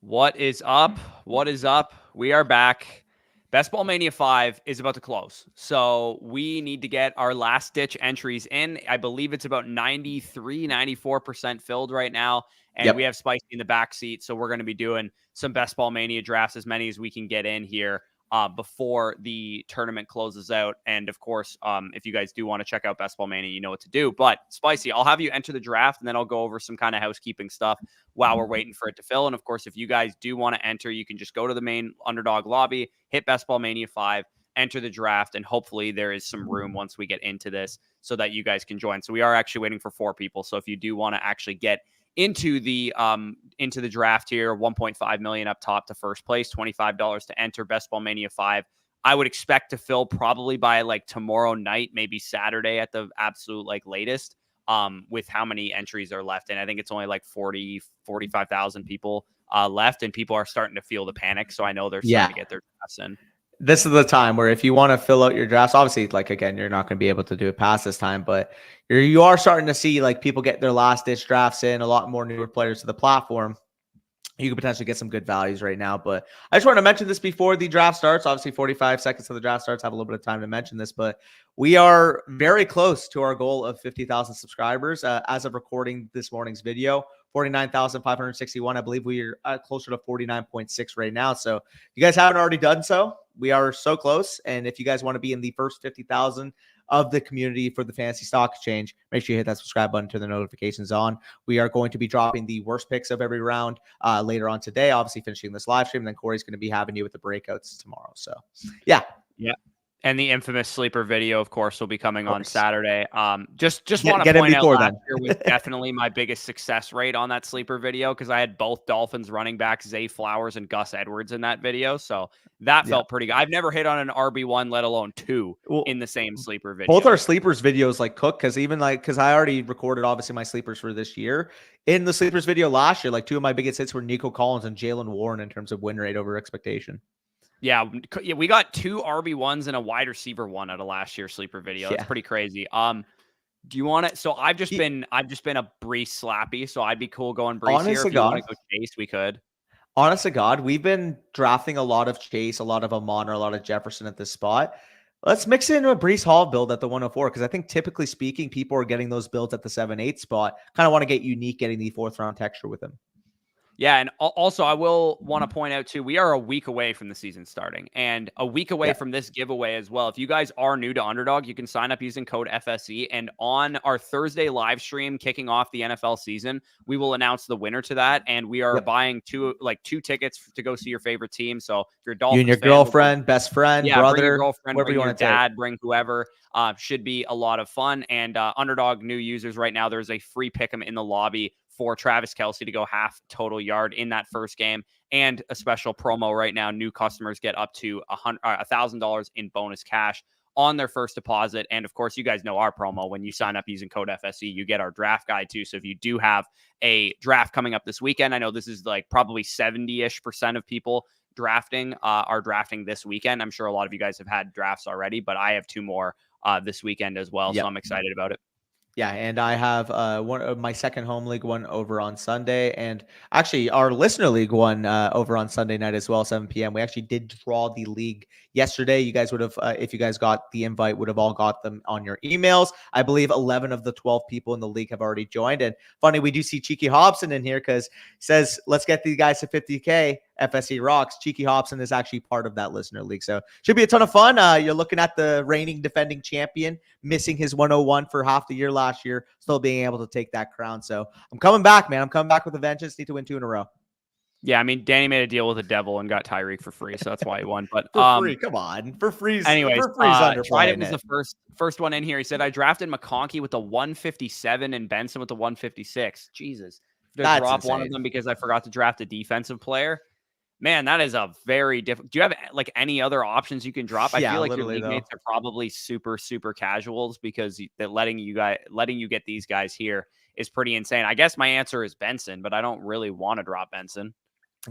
What is up? What is up? We are back. Best Ball Mania 5 is about to close. So we need to get our last ditch entries in. I believe it's about 93, 94% filled right now. And we Yep. have Spicy in the back seat. So we're going to be doing some Best Ball Mania drafts, as many as we can get in here before the tournament closes out. And of course, if you guys do want to check out Best Ball Mania, you know what to do. But Spicy, I'll have you enter the draft and then I'll go over some kind of housekeeping stuff while we're waiting for it to fill. And of course, if you guys do want to enter, you can just go to the main Underdog lobby, hit Best Ball Mania 5, enter the draft, and hopefully there is some room once we get into this so that you guys can join. So we are actually waiting for 4 people. So if you do want to actually get into the draft here, 1.5 million up top to first place, $25 to enter Best Ball Mania 5. I would expect to fill probably by like tomorrow night, maybe Saturday at the absolute like latest. With how many entries are left. And I think it's only like 45,000 people left, and people are starting to feel the panic. So I know they're starting to get their drafts in. This is the time where if you want to fill out your drafts, obviously, like, again, you're not going to be able to do it past this time, but you are starting to see like people get their last ditch drafts in, a lot more newer players to the platform. You could potentially get some good values right now. But I just want to mention this before the draft starts. Obviously, 45 seconds till the draft starts. Have a little bit of time to mention this, but we are very close to our goal of 50,000 subscribers as of recording this morning's video. 49,561. I believe we are closer to 49.6 right now. So if you guys haven't already done so, we are so close. And if you guys want to be in the first 50,000 of the community for the Fantasy Stock Exchange, make sure you hit that subscribe button, turn the notifications on. We are going to be dropping the worst picks of every round later on today, obviously finishing this live stream. And then Corey's going to be having you with the breakouts tomorrow. So yeah. And the infamous sleeper video, of course, will be coming on Saturday. Just want to get point in out before last then. year was definitely my biggest success rate on that sleeper video because I had both Dolphins running backs, Zay Flowers and Gus Edwards in that video. So that felt pretty good. I've never hit on an RB1, let alone 2 in the same sleeper video. Both our sleepers videos like cook because I already recorded obviously my sleepers for this year. In the sleepers video last year, like 2 of my biggest hits were Nico Collins and Jalen Warren in terms of win rate over expectation. Yeah, we got 2 RB1s and a wide receiver 1 out of last year's sleeper video. It's pretty crazy. Do you want it? So I've just been a Brees slappy, so I'd be cool going Brees here. If you want to go Chase, we could. Honest to God, we've been drafting a lot of Chase, a lot of Amon, or a lot of Jefferson at this spot. Let's mix it into a Brees Hall build at the 104 because I think typically speaking, people are getting those builds at the 7-8 spot. Kind of want to get unique, getting the 4th round texture with him. Yeah, and also I will want to point out too, we are a week away from the season starting and a week away from this giveaway as well. If you guys are new to Underdog, you can sign up using code FSE, and on our Thursday live stream kicking off the NFL season, we will announce the winner to that, and we are buying 2 tickets to go see your favorite team. So if you're a Dolphins you and your fan, girlfriend, best friend, brother, bring your girlfriend, whoever bring you your want to dad, take. bring whoever. Should be a lot of fun. And Underdog new users right now, there's a free pick'em in the lobby for Travis Kelce to go half total yard in that first game, and a special promo right now. New customers get up to $1,000 in bonus cash on their first deposit. And of course, you guys know our promo. When you sign up using code FSE, you get our draft guide too. So if you do have a draft coming up this weekend, I know this is like probably 70-ish% of people drafting are drafting this weekend. I'm sure a lot of you guys have had drafts already, but I have 2 more this weekend as well. So I'm excited about it. Yeah, and I have one of my second home league one over on Sunday, and actually our listener league one over on Sunday night as well, 7 p.m. We actually did draw the league yesterday. You guys would have, if you guys got the invite, would have all got them on your emails. I believe 11 of the 12 people in the league have already joined. And funny, we do see Cheeky Hobson in here because he says, let's get these guys to 50K. FSE rocks. Cheeky Hobson is actually part of that listener league. So should be a ton of fun. You're looking at the reigning defending champion, missing his 101 for half the year last year, still being able to take that crown. So I'm coming back, man. I'm coming back with a vengeance. Need to win 2 in a row. Yeah, I mean, Danny made a deal with the devil and got Tyreek for free, so that's why he won. But for free, come on, for free. Anyways, for free's Trident was the first one in here. He said, I drafted McConkey with the 157 and Benson with the 156. Jesus, did I drop one of them because I forgot to draft a defensive player? Man, that is a very different. Do you have like any other options you can drop? I feel like your league mates are probably super casuals because that letting you get these guys here is pretty insane. I guess my answer is Benson, but I don't really want to drop Benson.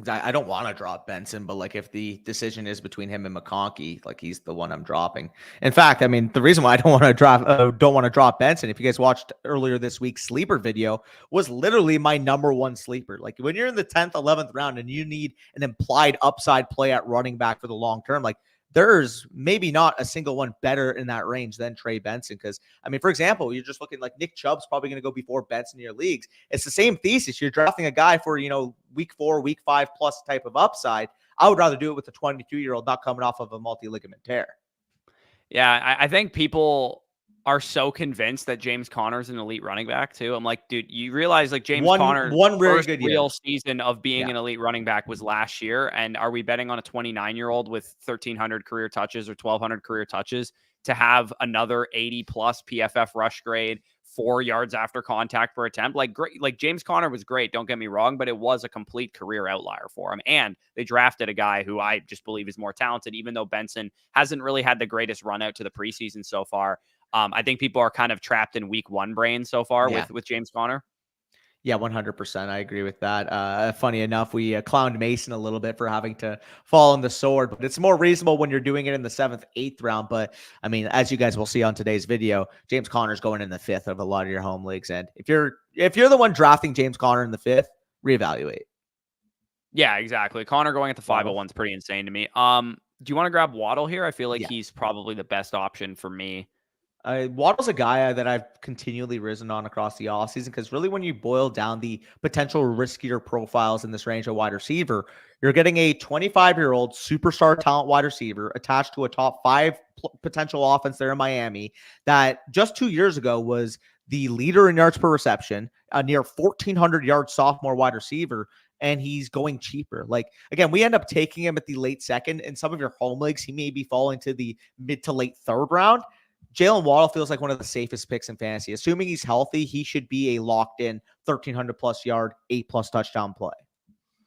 I don't want to drop Benson, but like if the decision is between him and McConkey, like he's the one I'm dropping. In fact, I mean the reason why I don't want to drop Benson, if you guys watched earlier this week's sleeper video, was literally my number one sleeper. Like when you're in the 10th, 11th round and you need an implied upside play at running back for the long term, like there's maybe not a single one better in that range than Trey Benson. Because I mean, for example, you're just looking like Nick Chubb's probably going to go before Benson in your leagues. It's the same thesis. You're drafting a guy for, week 4, week 5 plus type of upside. I would rather do it with a 22-year-old not coming off of a multi-ligament tear. Yeah, I think people are so convinced that James Conner's an elite running back too. I'm like, dude, you realize like James Conner's one very first good real year. season of being an elite running back was last year. And are we betting on a 29-year-old with 1,300 career touches or 1,200 career touches to have another 80 plus PFF rush grade, 4 yards after contact per attempt? Like great, like James Conner was great. Don't get me wrong, but it was a complete career outlier for him. And they drafted a guy who I just believe is more talented, even though Benson hasn't really had the greatest run out to the preseason so far. I think people are kind of trapped in week 1 brain so far with James Conner. Yeah, 100%. I agree with that. Funny enough, we clowned Mason a little bit for having to fall on the sword, but it's more reasonable when you're doing it in the 7th, 8th round. But I mean, as you guys will see on today's video, James Conner's going in the 5th of a lot of your home leagues. And if you're the one drafting James Conner in the 5th, reevaluate. Yeah, exactly. Conner going at the 501 is pretty insane to me. Do you want to grab Waddle here? I feel like he's probably the best option for me. Waddle's a guy that I've continually risen on across the offseason because really when you boil down the potential riskier profiles in this range of wide receiver, you're getting a 25-year-old superstar talent wide receiver attached to a top 5 potential offense there in Miami that just 2 years ago was the leader in yards per reception, a near 1,400-yard sophomore wide receiver, and he's going cheaper. Like, again, we end up taking him at the late 2nd. In some of your home leagues, he may be falling to the mid to late 3rd round. Jalen Waddle feels like one of the safest picks in fantasy. Assuming he's healthy, he should be a locked in 1,300 plus yard, 8 plus touchdown play.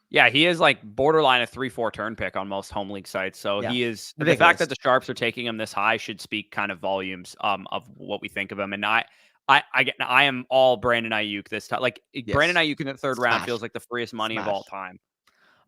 Yeah, he is like borderline a 3-4 turn pick on most home league sites. So he is ridiculous. The fact that the Sharps are taking him this high should speak kind of volumes of what we think of him. And I am all Brandon Ayuk this time. Like Brandon Ayuk in the 3rd round feels like the freest money of all time.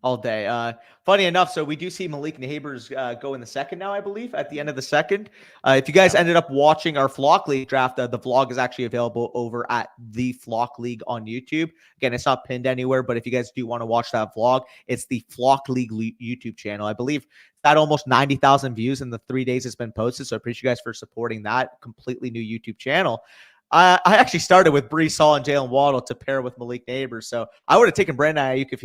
All day. Funny enough, so we do see Malik Neighbors go in the 2nd now, I believe, at the end of the 2nd. If you guys ended up watching our Flock League draft, the vlog is actually available over at the Flock League on YouTube. Again, it's not pinned anywhere, but if you guys do want to watch that vlog, it's the Flock League YouTube channel. I believe it's got almost 90,000 views in the 3 days it's been posted, so I appreciate you guys for supporting that completely new YouTube channel. I actually started with Breece Hall and Jalen Waddle to pair with Malik Neighbors. So I would have taken Brandon Ayuk if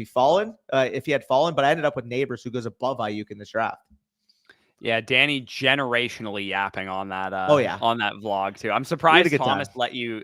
he had fallen, but I ended up with Neighbors, who goes above Ayuk in this draft. Yeah, Danny generationally yapping on that on that vlog too. I'm surprised Thomas let you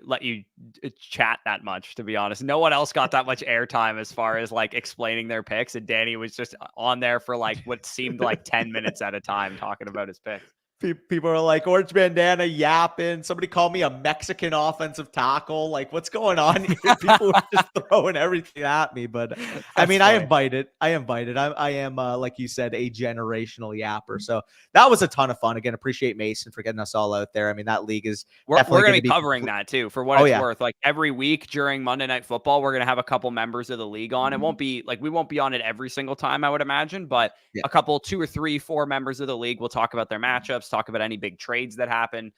chat that much, to be honest. No one else got that much airtime as far as like explaining their picks, and Danny was just on there for like what seemed like 10 minutes at a time talking about his picks. People are like, orange bandana yapping. Somebody called me a Mexican offensive tackle. Like, what's going on here? People were just throwing everything at me. But I mean, funny. I am, like you said, a generational yapper. So that was a ton of fun. Again, appreciate Mason for getting us all out there. I mean, that league is we're going to be covering that too, for what it's worth. Like every week during Monday Night Football, we're going to have a couple members of the league on. It won't be like we won't be on it every single time, I would imagine, but a couple, 2 or 3, 4 members of the league will talk about their matchups, talk about any big trades that happen,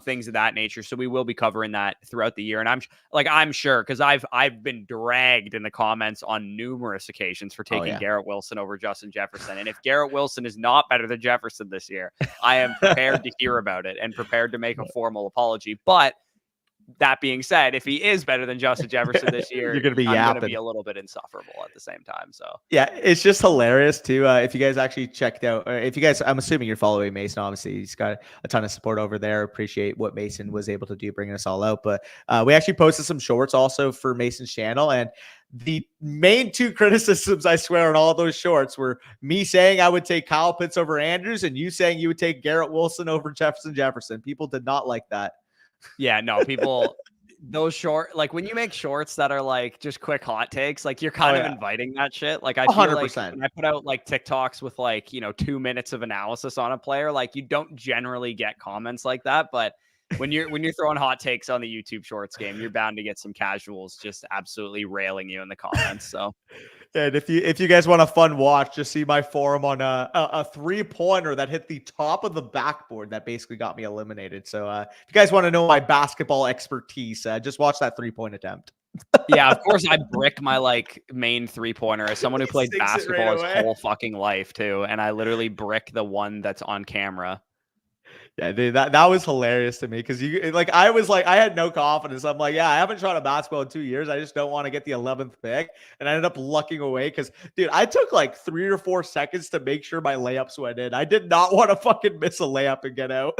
things of that nature. So we will be covering that throughout the year. And I'm sure, because I've been dragged in the comments on numerous occasions for taking Garrett Wilson over Justin Jefferson. And if Garrett Wilson is not better than Jefferson this year, I am prepared to hear about it and prepared to make a formal apology. But that being said, if he is better than Justin Jefferson this year, you're going to be I'm going to be a little bit insufferable at the same time. So yeah, it's just hilarious too. If you guys actually checked out, I'm assuming you're following Mason. Obviously, he's got a ton of support over there. Appreciate what Mason was able to do, bringing us all out. But we actually posted some shorts also for Mason's channel, and the main 2 criticisms, I swear, on all those shorts were me saying I would take Kyle Pitts over Andrews, and you saying you would take Garrett Wilson over Jefferson. People did not like that. Yeah, no, people, those short, like when you make shorts that are like just quick hot takes, like you're kind of inviting that shit. Like I feel 100%. Like when I put out like TikToks with like, 2 minutes of analysis on a player, like you don't generally get comments like that. But when you're throwing hot takes on the YouTube Shorts game, you're bound to get some casuals just absolutely railing you in the comments. So And if you guys want a fun watch, just see my forum on a 3-pointer that hit the top of the backboard that basically got me eliminated. So if you guys want to know my basketball expertise, just watch that 3-point attempt. Yeah, of course I brick my like main 3-pointer as someone who played Sinks it basketball right his away. whole fucking life too, and I literally brick the one that's on camera. Yeah, dude, that was hilarious to me because I had no confidence. I'm like, yeah, I haven't shot a basketball in 2 years. I just don't want to get the 11th pick, and I ended up lucking away because, dude, I took like 3 or 4 seconds to make sure my layups went in. I did not want to fucking miss a layup and get out.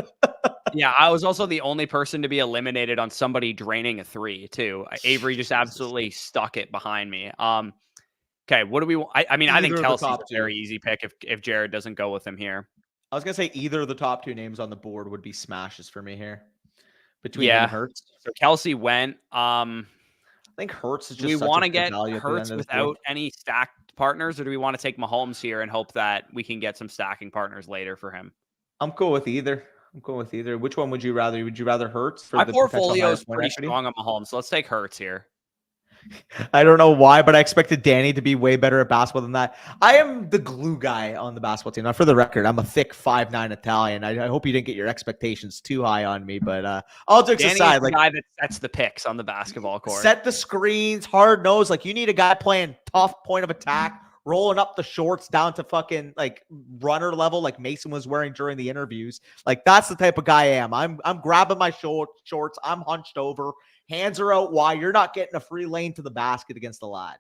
Yeah, I was also the only person to be eliminated on somebody draining a 3 too. Avery just absolutely stuck it behind me. Okay, what do we? I mean, I think Either of the Kelsey's top a two. very easy pick if Jared doesn't go with him here. I was gonna say either of the top 2 names on the board would be smashes for me here between him Yeah. and Hurts. So Kelsey went. I think Hurts is Do we just such a want to good get value at the Hurts end of the board. without any stacked partners, or do we want to take Mahomes here and hope that we can get some stacking partners later for him? I'm cool with either. Which one would you rather? Would you rather Hurts for My the potential portfolio higher is point pretty equity? strong on Mahomes, so let's take Hurts here. I don't know why, but I expected Danny to be way better at basketball than that. I am the glue guy on the basketball team. Now, for the record, I'm a thick 5'9" Italian. I hope you didn't get your expectations too high on me, but all jokes Danny aside, is the like guy that sets the picks on the basketball court. set the screens, hard nose. Like you need a guy playing tough point of attack, rolling up the shorts down to fucking like runner level, like Mason was wearing during the interviews. Like that's the type of guy I am. I'm grabbing my shorts. I'm hunched over. Hands are out wide. You're not getting a free lane to the basket against the lad.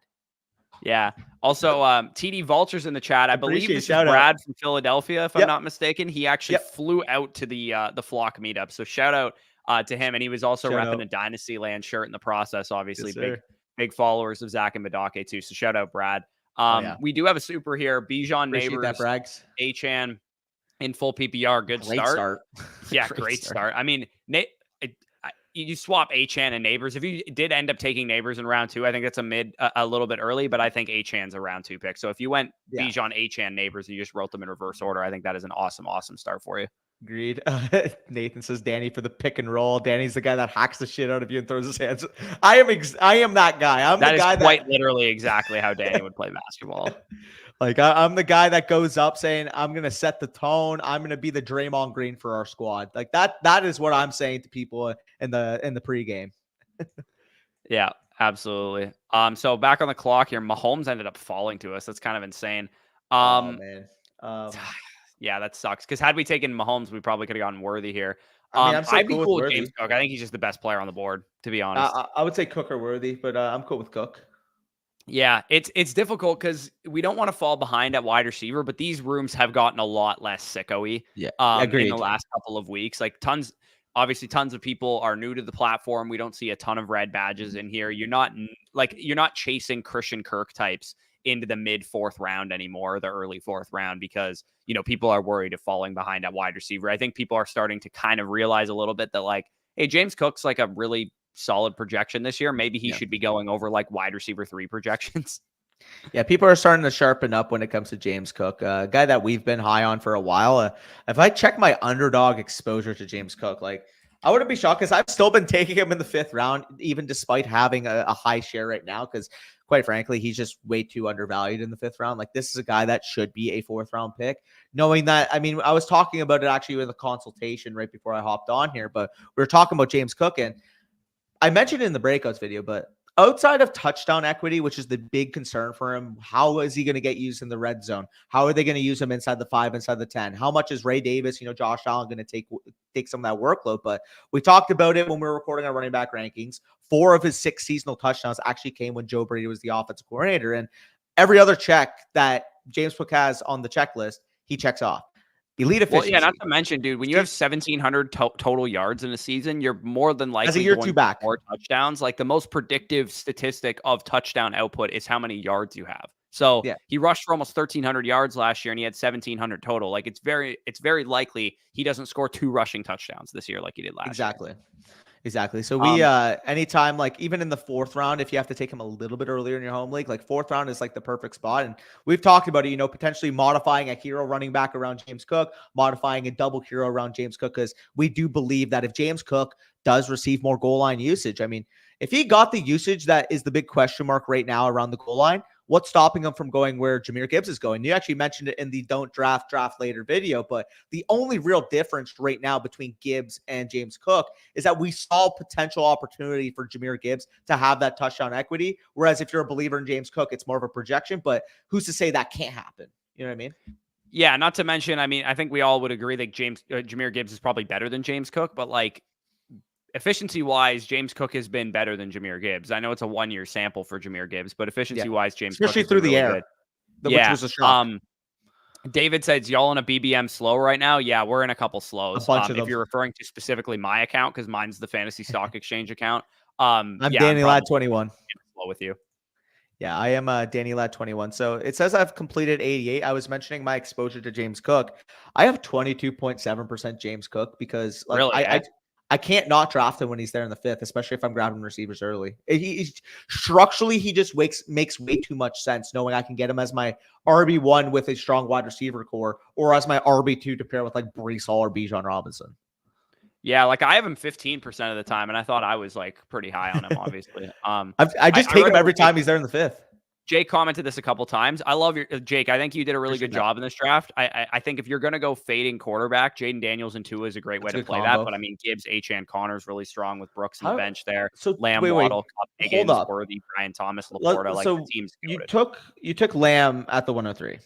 Yeah. Also, TD Vultures in the chat. I believe this is Brad from Philadelphia, if I'm not mistaken. He actually flew out to the Flock meetup. So shout out to him. And he was also repping a Dynasty Land shirt in the process. Obviously, big followers of Zach and Badake too. So shout out Brad. We do have a super here. Bijan Neighbors, Achan in full PPR. Great start. Yeah, great start. I mean, you swap Achan and Neighbors. If you did end up taking Neighbors in round 2, I think that's a little bit early, but I think Achan's a round 2 pick. So if you went Bijan, Achan, Neighbors, and you just wrote them in reverse order, I think that is an awesome start for you. Agreed. Nathan says Danny for the pick and roll. Danny's the guy that hacks the shit out of you and throws his hands. I am that guy. I'm the guy that quite literally exactly how Danny would play basketball. Like I'm the guy that goes up saying, I'm going to set the tone. I'm going to be the Draymond Green for our squad. Like that is what I'm saying to people in the pregame. Yeah, absolutely. So back on the clock here, Mahomes ended up falling to us. That's kind of insane. Oh man. Yeah, that sucks. Because had we taken Mahomes, we probably could have gotten Worthy here. I mean, I'd be cool with James Cook. I think he's just the best player on the board, to be honest. I would say Cook or Worthy, but I'm cool with Cook. Yeah, it's difficult because we don't want to fall behind at wide receiver, but these rooms have gotten a lot less sicko-y in the last couple of weeks. Like tons of people are new to the platform. We don't see a ton of red badges in here. You're not chasing Christian Kirk types into the mid 4th round anymore, the early 4th round, because people are worried of falling behind at wide receiver. I think people are starting to kind of realize a little bit that like, hey, James Cook's like a really solid projection this year. Maybe he should be going over like wide receiver 3 projections. Yeah, people are starting to sharpen up when it comes to James Cook, a guy that we've been high on for a while. If I check my underdog exposure to James Cook, like I wouldn't be shocked because I've still been taking him in the 5th round, even despite having a high share right now. Because quite frankly, he's just way too undervalued in the 5th round. Like this is a guy that should be a 4th round pick. Knowing that, I mean, I was talking about it actually in the consultation right before I hopped on here, but we were talking about James Cook and I mentioned it in the breakouts video, but outside of touchdown equity, which is the big concern for him, how is he going to get used in the red zone? How are they going to use him inside the 5, inside the 10? How much is Ray Davis, Josh Allen going to take some of that workload? But we talked about it when we were recording our running back rankings. 4 of his 6 seasonal touchdowns actually came when Joe Brady was the offensive coordinator. And every other check that James Cook has on the checklist, he checks off. Elite efficiency. Well, yeah, not to mention, dude, when you have 1,700 total yards in a season, you're more than likely as a year 2 back. More touchdowns. Like the most predictive statistic of touchdown output is how many yards you have. So he rushed for almost 1,300 yards last year, and he had 1,700 total. Like it's very likely he doesn't score 2 rushing touchdowns this year like he did last year. Exactly. So we, anytime, like even in the 4th round, if you have to take him a little bit earlier in your home league, like 4th round is like the perfect spot. And we've talked about it, potentially modifying a hero running back around James Cook, modifying a double hero around James Cook, because we do believe that if James Cook does receive more goal line usage, I mean, if he got the usage that is the big question mark right now around the goal line, what's stopping him from going where Jahmyr Gibbs is going? You actually mentioned it in the don't draft later video, but the only real difference right now between Gibbs and James Cook is that we saw potential opportunity for Jahmyr Gibbs to have that touchdown equity. Whereas if you're a believer in James Cook, it's more of a projection, but who's to say that can't happen? You know what I mean? Yeah, not to mention, I mean, I think we all would agree that Jahmyr Gibbs is probably better than James Cook, but like efficiency-wise, James Cook has been better than Jahmyr Gibbs. I know it's a 1-year sample for Jahmyr Gibbs, but efficiency-wise, James especially Cook through the really air, good. which was a shock. David says, y'all in a BBM slow right now? Yeah, we're in a couple slows. A bunch of if them. you're referring to specifically my account, because mine's the Fantasy Stock Exchange account. I'm Danny Ladd 21. Slow with you. Yeah, I am Danny Ladd 21. So it says I've completed 88. I was mentioning my exposure to James Cook. I have 22.7% James Cook because like Really, I can't not draft him when he's there in the 5th, especially if I'm grabbing receivers early. Structurally, he just makes way too much sense knowing I can get him as my RB1 with a strong wide receiver core or as my RB2 to pair with like Breece Hall or Bijan Robinson. Yeah, like I have him 15% of the time, and I thought I was like pretty high on him, obviously. I just take him every time he's there in the 5th. Jake commented this a couple times. I love your Jake. I think you did a really good job in this draft. I think if you're going to go fading quarterback, Jaden Daniels and Tua is a great way to play that. But I mean, Gibbs, Achane, Connor's really strong with Brooks on the bench there. So Lamb, Waddle, Cup, Higgins, Worthy, Brian Thomas, Laporta. Like the team's goated. You took Lamb at the 103.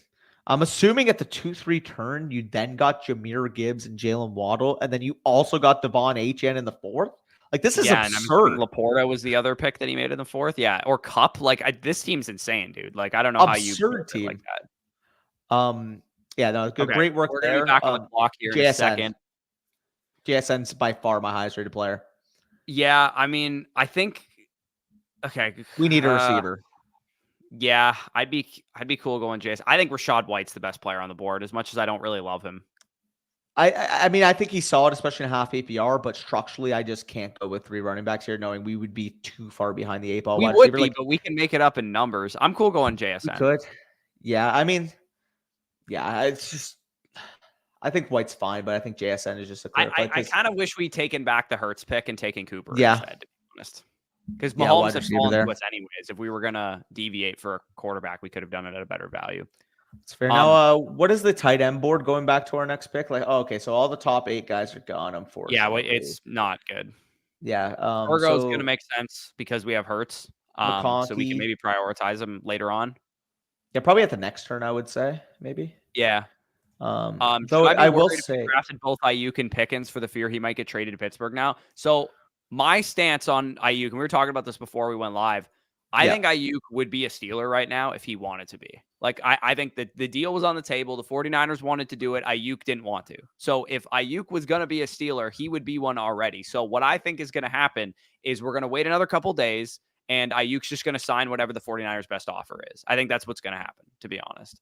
I'm assuming at the 2-3 turn, you then got Jahmyr Gibbs and Jalen Waddle, and then you also got Devon Achane in the 4th. Like, this is absurd. Laporta was the other pick that he made in the 4th. Yeah. Or Cup. Like, this team's insane, dude. Like, I don't know how you absurd team like that. Yeah, no, good, okay. Great work We're there. Gonna be back on the clock here in a second. JSN's by far my highest rated player. Yeah, I mean, I think we need a receiver. Yeah, I'd be cool going JS. I think Rachaad White's the best player on the board, as much as I don't really love him. I mean, I think he's solid, especially in half APR, but structurally, I just can't go with 3 running backs here, knowing we would be too far behind the 8-ball. We would be, but we can make it up in numbers. I'm cool going JSN. We could. Yeah, I mean, yeah, it's just, I think White's fine, but I think JSN is just a clear play. I kind of wish we'd taken back the Hurts pick and taken Cooper instead, to be honest. Because Mahomes had fallen to us anyways. If we were going to deviate for a quarterback, we could have done it at a better value. It's fair. Now, what is the tight end board going back to our next pick? Like, okay, so all the top 8 guys are gone, unfortunately. Yeah, it's not good. Yeah. Virgo's going to make sense because we have Hurts. So we can maybe prioritize him later on. Yeah, probably at the next turn, I would say, maybe. Yeah. Though I will say, drafted both Ayuk and Pickens for the fear he might get traded to Pittsburgh now. So my stance on Ayuk, and we were talking about this before we went live. I think Ayuk would be a Steeler right now if he wanted to be. Like, I think that the deal was on the table. The 49ers wanted to do it. Ayuk didn't want to. So if Ayuk was going to be a Steeler, he would be one already. So what I think is going to happen is we're going to wait another couple days, and Ayuk's just going to sign whatever the 49ers' best offer is. I think that's what's going to happen, to be honest.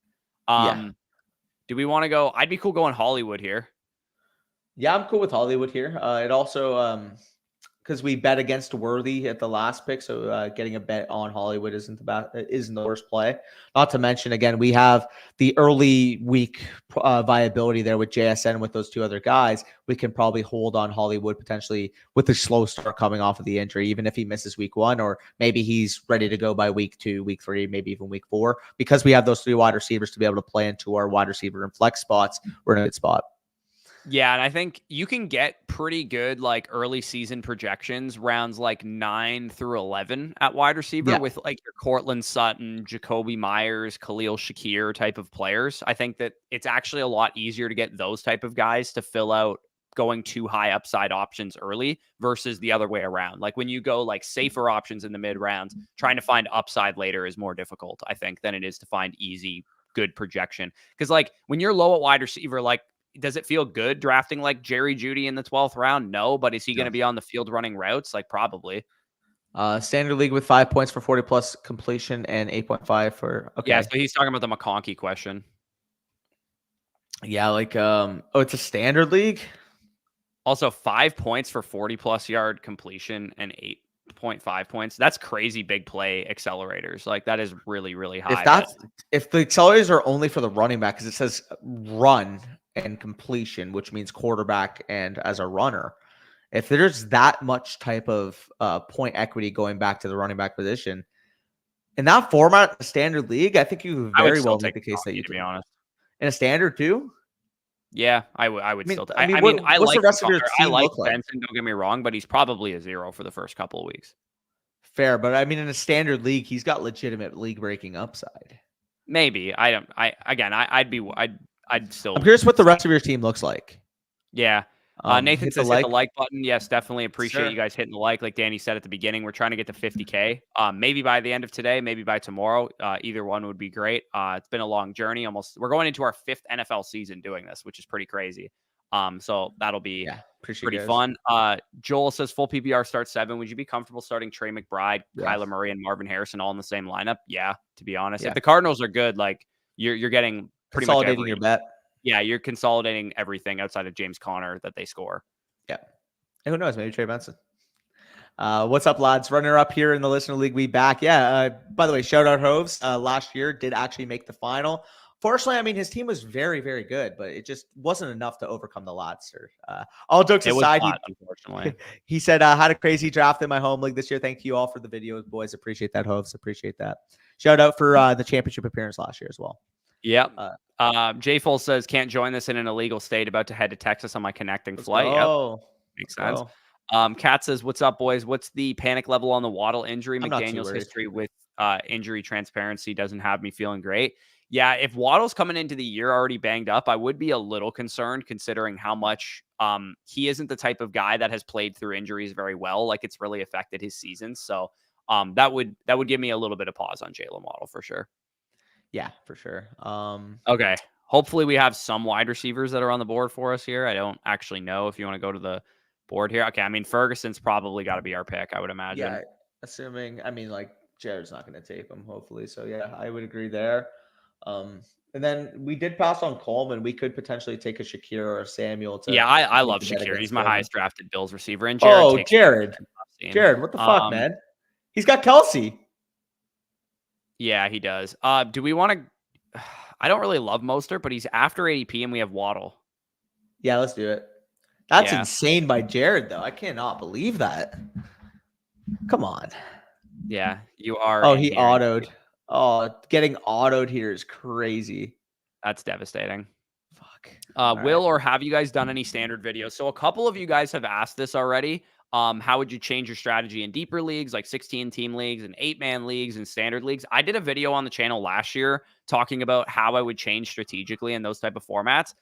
Do we want to go? I'd be cool going Hollywood here. Yeah, I'm cool with Hollywood here. It also, because we bet against Worthy at the last pick, so getting a bet on Hollywood isn't the worst play. Not to mention, again, we have the early week viability there with JSN with those 2 other guys. We can probably hold on Hollywood potentially with a slow start coming off of the injury, even if he misses week 1, or maybe he's ready to go by week 2, week 3, maybe even week 4, because we have those 3 wide receivers to be able to play into our wide receiver and flex spots. We're in a good spot. Yeah, and I think you can get pretty good like early season projections, rounds like 9 through 11 at wide receiver with like your Cortland Sutton, Jacoby Myers, Khalil Shakir type of players. I think that it's actually a lot easier to get those type of guys to fill out going too high upside options early versus the other way around. Like when you go like safer options in the mid rounds, trying to find upside later is more difficult, I think, than it is to find easy, good projection. Because like when you're low at wide receiver, like, does it feel good drafting like Jerry Jeudy in the 12th round? No, but is he going to be on the field running routes? Like probably. Standard league with 5 points for 40 plus completion and 8.5 for. Okay. Yeah, so he's talking about the McConkey question. Yeah, like it's a standard league. Also 5 points for 40 plus yard completion and 8.5 points. That's crazy big play accelerators. Like that is really, really high. If the accelerators are only for the running back, because it says run and completion, which means quarterback and as a runner. If there's that much type of point equity going back to the running back position, In that format, the standard league, I think you could I would very still well take make the case that Debunking, you to be can. honest. In a standard too? Yeah, I would still. I mean, I mean, I what's the like rest of your I team like look like? Benson. Don't get me wrong, but he's probably a 0 for the first couple of weeks. Fair, but I mean, in a standard league, he's got legitimate league breaking upside. Maybe I don't. I'd still. I'm curious what the rest of your team looks like. Yeah. Nathan Hit the says hit the like. like button. Yes, definitely appreciate Sure. you guys hitting the like. Like Danny said at the beginning, we're trying to get to 50K. Maybe by the end of today, maybe by tomorrow. Either one would be great. It's been a long journey. We're going into our 5th NFL season doing this, which is pretty crazy. So that'll be Yeah, appreciate pretty you guys. fun. Joel says full PPR starts 7. Would you be comfortable starting Trey McBride, Yeah. Kyler Murray, and Marvin Harrison all in the same lineup? Yeah, to be honest. Yeah. If the Cardinals are good, like you're getting pretty much Consolidating your bet. Yeah, you're consolidating everything outside of James Conner that they score. Yeah. And who knows? Maybe Trey Benson. What's up, lads? Runner up here in the Listener League. We back. Yeah. By the way, shout out Hoves. Last year did actually make the final. Fortunately, I mean, his team was very, very good, but it just wasn't enough to overcome the Lodster. All jokes aside, unfortunately, he said, had a crazy draft in my home league this year. Thank you all for the videos, boys. Appreciate that, Hoves. Appreciate that. Shout out for the championship appearance last year as well. Yep. J Full says can't join this in an illegal state. About to head to Texas on my connecting flight. Yep. Makes sense. Kat says, "What's up, boys? What's the panic level on the Waddle injury? I'm not too McDaniel's worried. history with injury transparency doesn't have me feeling great. Yeah, if Waddle's coming into the year already banged up, I would be a little concerned considering how much he isn't the type of guy that has played through injuries very well. Like it's really affected his season. So that would give me a little bit of pause on Jalen Waddle for sure. Yeah, for sure. Okay. Hopefully we have some wide receivers that are on the board for us here. I don't actually know if you want to go to the board here. Okay. I mean, Ferguson's probably got to be our pick, I would imagine. Yeah, assuming, I mean, like Jared's not going to take him, hopefully. So yeah, I would agree there. And then we did pass on Coleman. We could potentially take a Shakir or a Samuel. Yeah, I love Shakir. He's my highest drafted Bills receiver. And Jared Jared, what the fuck, man? He's got Kelsey. Yeah, he does. Do we want to? I don't really love Mostert, but he's after ADP, and we have Waddle. Yeah, let's do it. That's insane by Jared, though. I cannot believe that. Come on. Yeah, you are. Oh, he autoed. Oh, getting autoed here is crazy. That's devastating. Fuck. Will, or have you guys done any standard videos? So a couple of you guys have asked this already. How would you change your strategy in deeper leagues, like 16-team leagues and 8-man leagues and standard leagues? I did a video on the channel last year talking about how I would change strategically in those type of formats.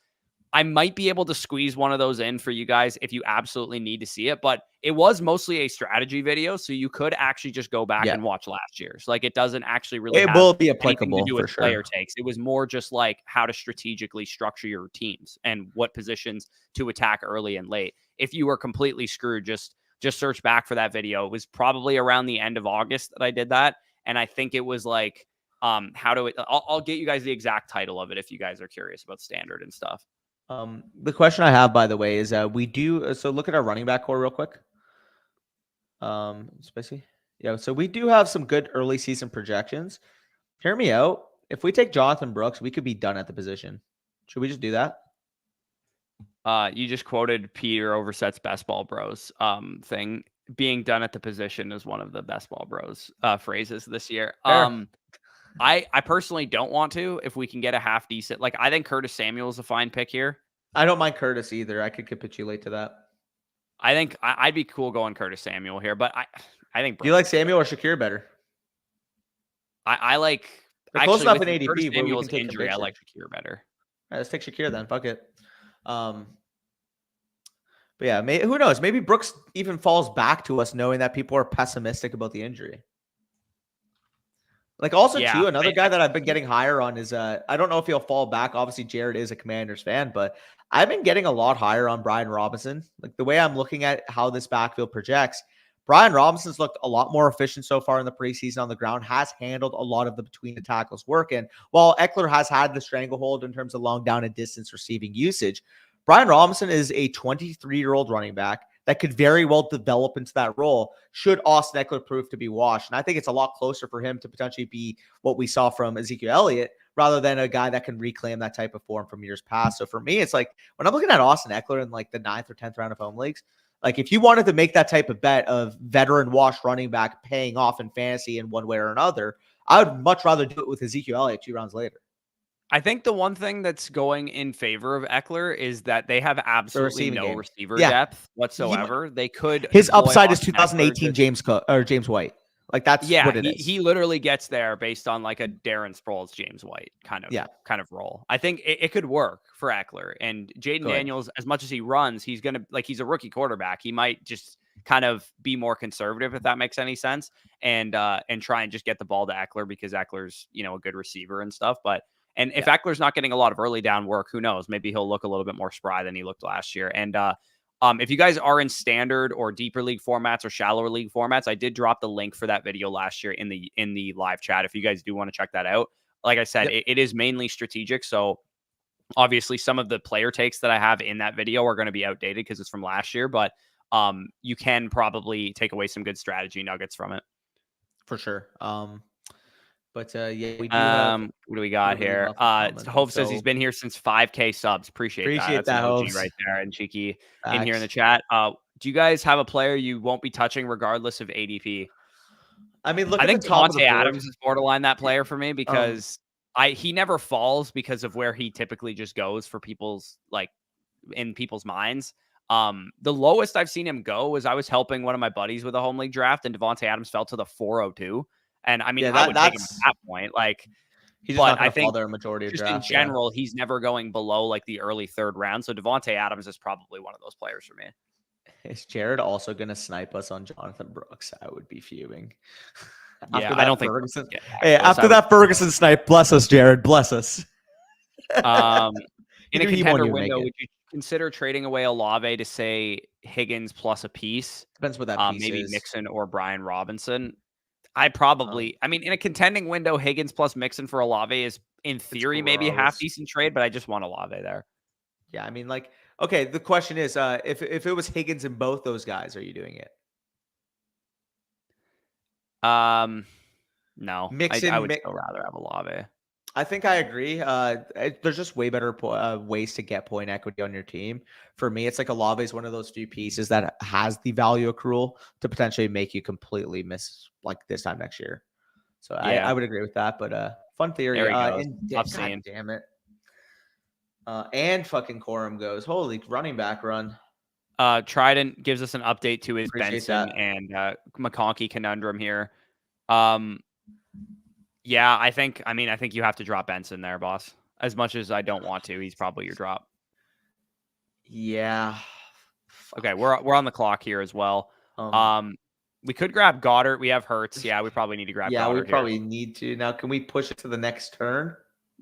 I might be able to squeeze one of those in for you guys if you absolutely need to see it, but it was mostly a strategy video, so you could actually just go back and watch last year's. Like it doesn't actually really it will be applicable to do with for player takes. It was more just like how to strategically structure your teams and what positions to attack early and late. If you were completely screwed, just search back for that video. It was probably around the end of August that I did that, and I think it was like I'll get you guys the exact title of it if you guys are curious about standard and stuff. The question I have, by the way, is we do so look at our running back core real quick. Spicy. Yeah, so we do have some good early season projections. Hear me out. If we take Jonathan Brooks, we could be done at the position. Should we just do that? You just quoted Peter Overset's Best Ball Bros thing. Being done at the position is one of the Best Ball Bros phrases this year. I personally don't want to. If we can get a half decent, like I think Curtis Samuel is a fine pick here. I don't mind Curtis either. I could capitulate to that. I think I'd be cool going Curtis Samuel here, but I think. Do you like Samuel or Shakir better? I like. They're close enough in ADP. Curtis Samuel's injury, I like Shakir better. All right, let's take Shakir then. Fuck it. But yeah, who knows? Maybe Brooks even falls back to us knowing that people are pessimistic about the injury. Like also too, another guy that I've been getting higher on is I don't know if he'll fall back. Obviously, Jared is a Commanders fan, but I've been getting a lot higher on Brian Robinson. Like the way I'm looking at how this backfield projects, Brian Robinson's looked a lot more efficient so far in the preseason on the ground, has handled a lot of the between the tackles work. And while Ekeler has had the stranglehold in terms of long down and distance receiving usage, Brian Robinson is a 23-year-old running back that could very well develop into that role should Austin Ekeler prove to be washed. And I think it's a lot closer for him to potentially be what we saw from Ezekiel Elliott rather than a guy that can reclaim that type of form from years past. So for me, it's like when I'm looking at Austin Ekeler in like the 9th or 10th round of home leagues, like if you wanted to make that type of bet of veteran washed running back paying off in fantasy in one way or another, I would much rather do it with Ezekiel Elliott 2 rounds later. I think the one thing that's going in favor of Ekeler is that they have absolutely no receiver depth whatsoever. They could his upside is Austin Ekeler 2018 James White. Like that's what it is. He literally gets there based on like a Darren Sproles, James White kind of role. I think it could work for Ekeler and Jaden Daniels. As much as he runs, he's a rookie quarterback. He might just kind of be more conservative, if that makes any sense, and try and just get the ball to Ekeler because Eckler's a good receiver and stuff. But if Eckler's not getting a lot of early down work, who knows? Maybe he'll look a little bit more spry than he looked last year. And if you guys are in standard or deeper league formats or shallower league formats, I did drop the link for that video last year in the live chat. If you guys do want to check that out, like I said, it is mainly strategic. So obviously some of the player takes that I have in that video are going to be outdated because it's from last year, but you can probably take away some good strategy nuggets from it. For sure. But we do what do we got here? Hove says he's been here since 5K subs. Appreciate that. That's an OG right there. And Cheeky in here in the chat. Do you guys have a player you won't be touching regardless of ADP? I mean, I think Devontae Adams is borderline that player for me because he never falls because of where he typically just goes for in people's minds. The lowest I've seen him go was I was helping one of my buddies with a home league draft and Devontae Adams fell to the 402. And I mean, I would take him at that point. He's just not going to fall there a majority of drafts. In general, he's never going below the early third round. So Devontae Adams is probably one of those players for me. Is Jared also going to snipe us on Jonathan Brooks? I would be fuming. I don't think. After that Ferguson snipe, bless us, Jared. Bless us. In a contender window, would you consider trading away Olave to say Higgins plus a piece? Depends what that piece maybe is. Mixon or Brian Robinson. I probably, in a contending window, Higgins plus Mixon for Olave is in theory maybe a half decent trade, but I just want Olave there. Yeah, okay. The question is, if it was Higgins and both those guys, are you doing it? No. Mixon, I would still rather have Olave. I think I agree. There's just way better ways to get point equity on your team. For me, it's Olave is one of those few pieces that has the value accrual to potentially make you completely miss this time next year. So I would agree with that. But fun theory. God damn it. And fucking Corum goes, holy running back run. Trident gives us an update to his Benson and McConkey conundrum here. Yeah, I think you have to drop Benson there, boss. As much as I don't want to, he's probably your drop. Yeah. Okay, we're on the clock here as well. We could grab Goddard. We have Hurts. Yeah, we probably need to grab Goddard. Yeah, we probably need to. Now, can we push it to the next turn?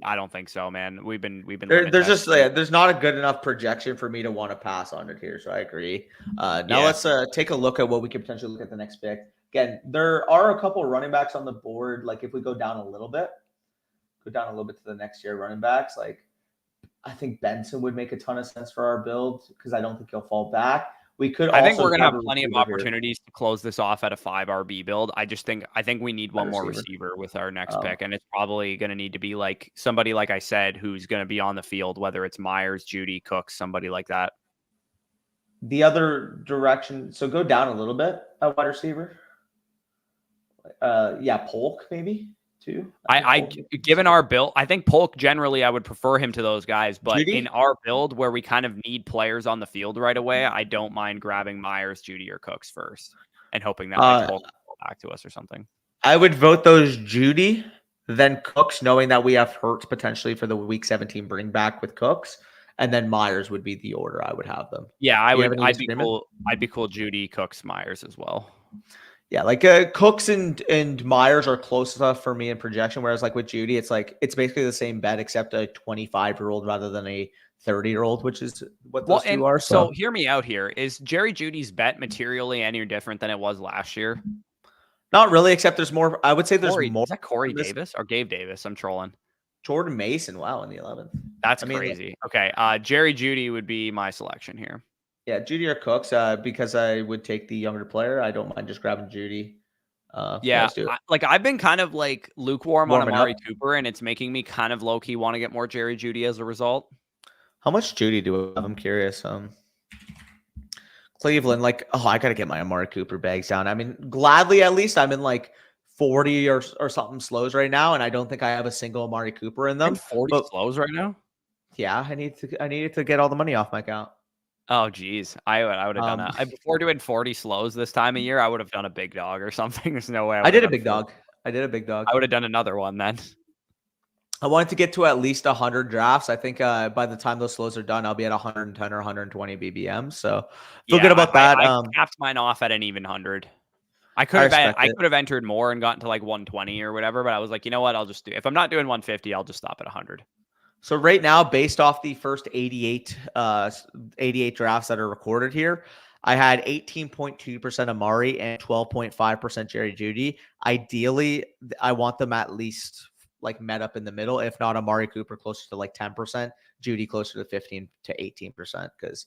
I don't think so, man. We've been there's just there's not a good enough projection for me to want to pass on it here, so I agree. Now let's take a look at what we could potentially look at the next pick. Again, there are a couple of running backs on the board. If we go down a little bit to the next year running backs, I think Benson would make a ton of sense for our build because I don't think he'll fall back. I think we're going to have plenty of opportunities to close this off at a 5 RB build. I think we need one more receiver with our next pick, and it's probably going to need to be somebody like I said who's going to be on the field, whether it's Myers, Judy, Cooks, somebody like that. The other direction, so go down a little bit at wide receiver. Polk maybe too. Given our build, I think Polk generally I would prefer him to those guys, but Judy? In our build where we kind of need players on the field right away, I don't mind grabbing Myers, Judy, or Cooks first and hoping that Polk will go back to us or something. I would vote those Judy, then Cooks, knowing that we have Hurts potentially for the week 17 bring back with Cooks, and then Myers would be the order I would have them. Yeah, I'd be cool. I'd be cool. Judy, Cooks, Myers as well. Yeah, Cooks and Myers are close enough for me in projection, whereas with Judy, it's basically the same bet except a 25-year-old rather than a 30-year-old, which is what those two are. So hear me out here. Is Jerry Judy's bet materially any different than it was last year? Not really, except there's more. I would say there's more. Is that Corey Davis or Gabe Davis? I'm trolling. Jordan Mason, wow, in the 11th. That's crazy. Okay, Jerry Judy would be my selection here. Yeah, Judy or Cooks, because I would take the younger player. I don't mind just grabbing Judy. I've been kind of lukewarm on Amari Cooper, and it's making me kind of low-key want to get more Jerry Judy as a result. How much Judy do we have? I'm curious. Cleveland, I got to get my Amari Cooper bags down. Gladly at least I'm in 40 or something slows right now, and I don't think I have a single Amari Cooper in You're in them. 40 But slows right now? yeah, I needed to get all the money off my account. Oh, geez. I would have done Um, that. Before doing 40 slows this time of year, I would have done a big dog or something. There's no way I I would have did a done big 40. dog. I did a big dog. I would have done another one then. I wanted to get to at least 100 drafts. I think by the time those slows are done, I'll be at 110 or 120 BBM. So feel good about that. I capped mine off at an even 100. I could have entered more and gotten to like 120 or whatever, but I was like, you know what? I'll just do. If I'm not doing 150, I'll just stop at 100. So right now, based off the first 88 drafts that are recorded here, I had 18.2% Amari and 12.5% Jerry Jeudy. Ideally, I want them at least like met up in the middle. If not, Amari Cooper closer to like 10%, Jeudy closer to 15 to 18%. Because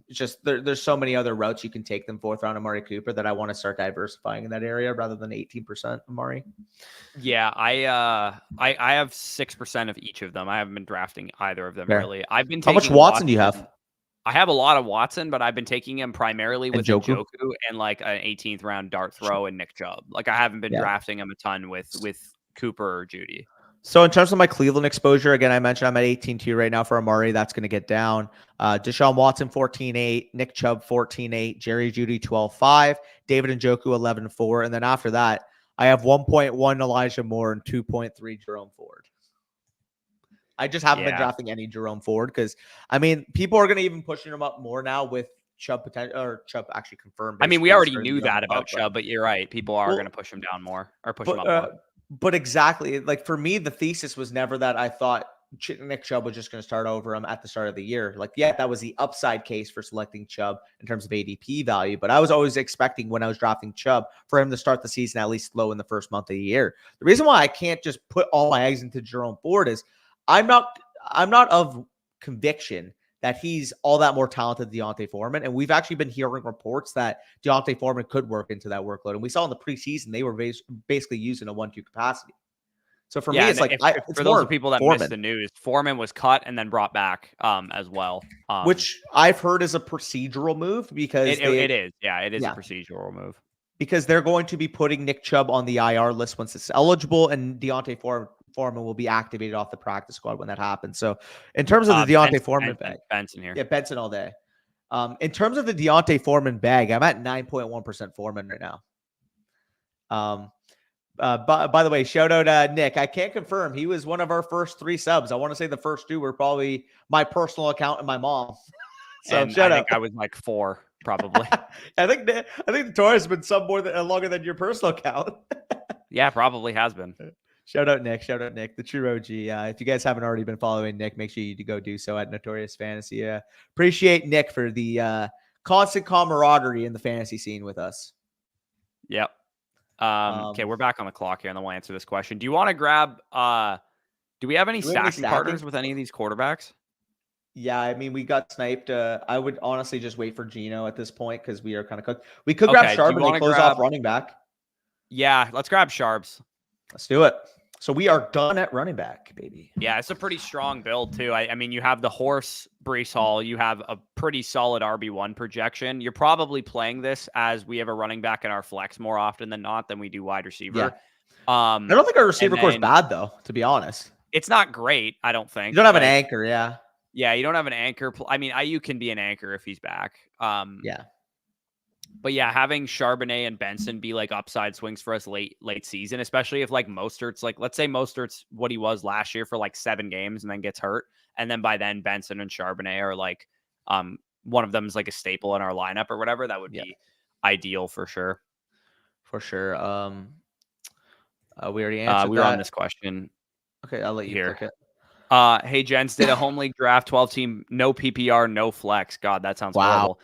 it's just there's so many other routes you can take them fourth round Amari Cooper that I want to start diversifying in that area rather than 18% Amari. Yeah, I have 6% of each of them. I haven't been drafting either of them really. I've been How taking much Watson do you have? I have a lot of Watson, but I've been taking him primarily with Njoku and like an 18th round dart throw and Nick Chubb. Like I haven't been drafting him a ton with Cooper or Jeudy. So in terms of my Cleveland exposure, again, I mentioned I'm at 18-2 right now for Amari. That's going to get down. Deshaun Watson, 14-8. Nick Chubb, 14-8. Jerry Jeudy, 12-5. David Njoku, 11-4. And then after that, I have 1.1 Elijah Moore and 2.3 Jerome Ford. I just haven't been drafting any Jerome Ford because, I mean, people are going to even pushing him up more now with Chubb potential or Chubb actually confirmed. I mean, we already knew that about Chubb, but you're right. People are going to push him down more or push him up more. But exactly, like for me, the thesis was never that I thought Nick Chubb was just going to start over him at the start of the year. Like, yeah, that was the upside case for selecting Chubb in terms of ADP value. But I was always expecting when I was drafting Chubb for him to start the season at least slow in the first month of the year. The reason why I can't just put all my eggs into Jerome Ford is I'm not of conviction that he's all that more talented than Deontay Foreman. And we've actually been hearing reports that Deontay Foreman could work into that workload. And we saw in the preseason, they were basically using a 1-2 capacity. So for me, it's like, for those people that missed the news, Foreman was cut and then brought back as well. Which I've heard is a procedural move because it is. Yeah, it is a procedural move. Because they're going to be putting Nick Chubb on the IR list once it's eligible, and Deontay Foreman will be activated off the practice squad when that happens. So in terms of the Deontay Foreman bag, Benson here. Yeah, Benson all day. In terms of the Deontay Foreman bag, I'm at 9.1% Foreman right now. By the way, shout out Nick. I can't confirm. He was one of our first 3 subs. I want to say the first 2 were probably my personal account and my mom. So and I think I was like 4, probably. I think the tour has been longer than your personal account. Yeah, probably has been. Shout out Nick, the true OG. If you guys haven't already been following Nick, make sure you go do so at Notorious Fantasy. Appreciate Nick for the constant camaraderie in the fantasy scene with us. Yep. Okay, we're back on the clock here, and then we'll answer this question. Do you want to grab? Do we have any stacking partners with any of these quarterbacks? Yeah, I mean, we got sniped. I would honestly just wait for Geno at this point because we are kind of cooked. We could grab Charbonnet, close off running back. Yeah, let's grab Sharps. Let's do it. So we are done at running back, baby. Yeah, it's a pretty strong build, too. I mean, you have the horse, Breece Hall. You have a pretty solid RB1 projection. You're probably playing this as we have a running back in our flex more often than not than we do wide receiver. Yeah. I don't think our receiver core is bad, though, to be honest. It's not great, I don't think. You don't have an anchor, yeah. Yeah, you don't have an anchor. I mean, IU can be an anchor if he's back. Yeah. But yeah, having Charbonnet and Benson be like upside swings for us late season, especially if like Mostert's like, let's say Mostert's what he was last year for like 7 games and then gets hurt. And then by then Benson and Charbonnet are like, one of them is like a staple in our lineup or whatever. That would be ideal for sure. For sure. We already answered we were on this question. Okay, I'll let you here. click it. Hey, gents, did a home league draft, 12 team, no PPR, no flex. God, that sounds horrible.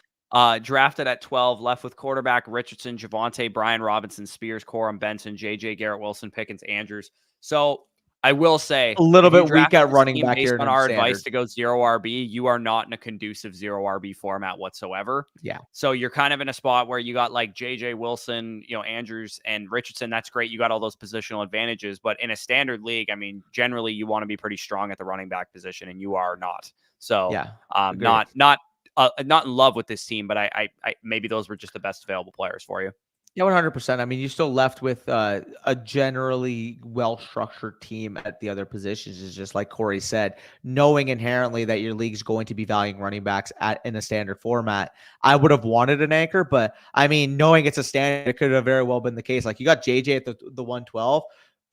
Drafted at 12, left with quarterback Richardson, Javonte, Brian Robinson, Spears, Corum, Benson, JJ, Garrett Wilson, Pickens, Andrews. So I will say a little bit weak at running back based here. On our advice to go 0 RB, you are not in a conducive 0 RB format whatsoever. Yeah. So you're kind of in a spot where you got like JJ Wilson, Andrews and Richardson. That's great. You got all those positional advantages, but in a standard league, I mean, generally you want to be pretty strong at the running back position, and you are not. So not in love with this team, but I maybe those were just the best available players for you. Yeah, 100%. I mean, you're still left with a generally well-structured team at the other positions. Is just like Corey said, knowing inherently that your league's going to be valuing running backs in a standard format. I would have wanted an anchor, but I mean, knowing it's a standard, it could have very well been the case. Like you got JJ at the 112,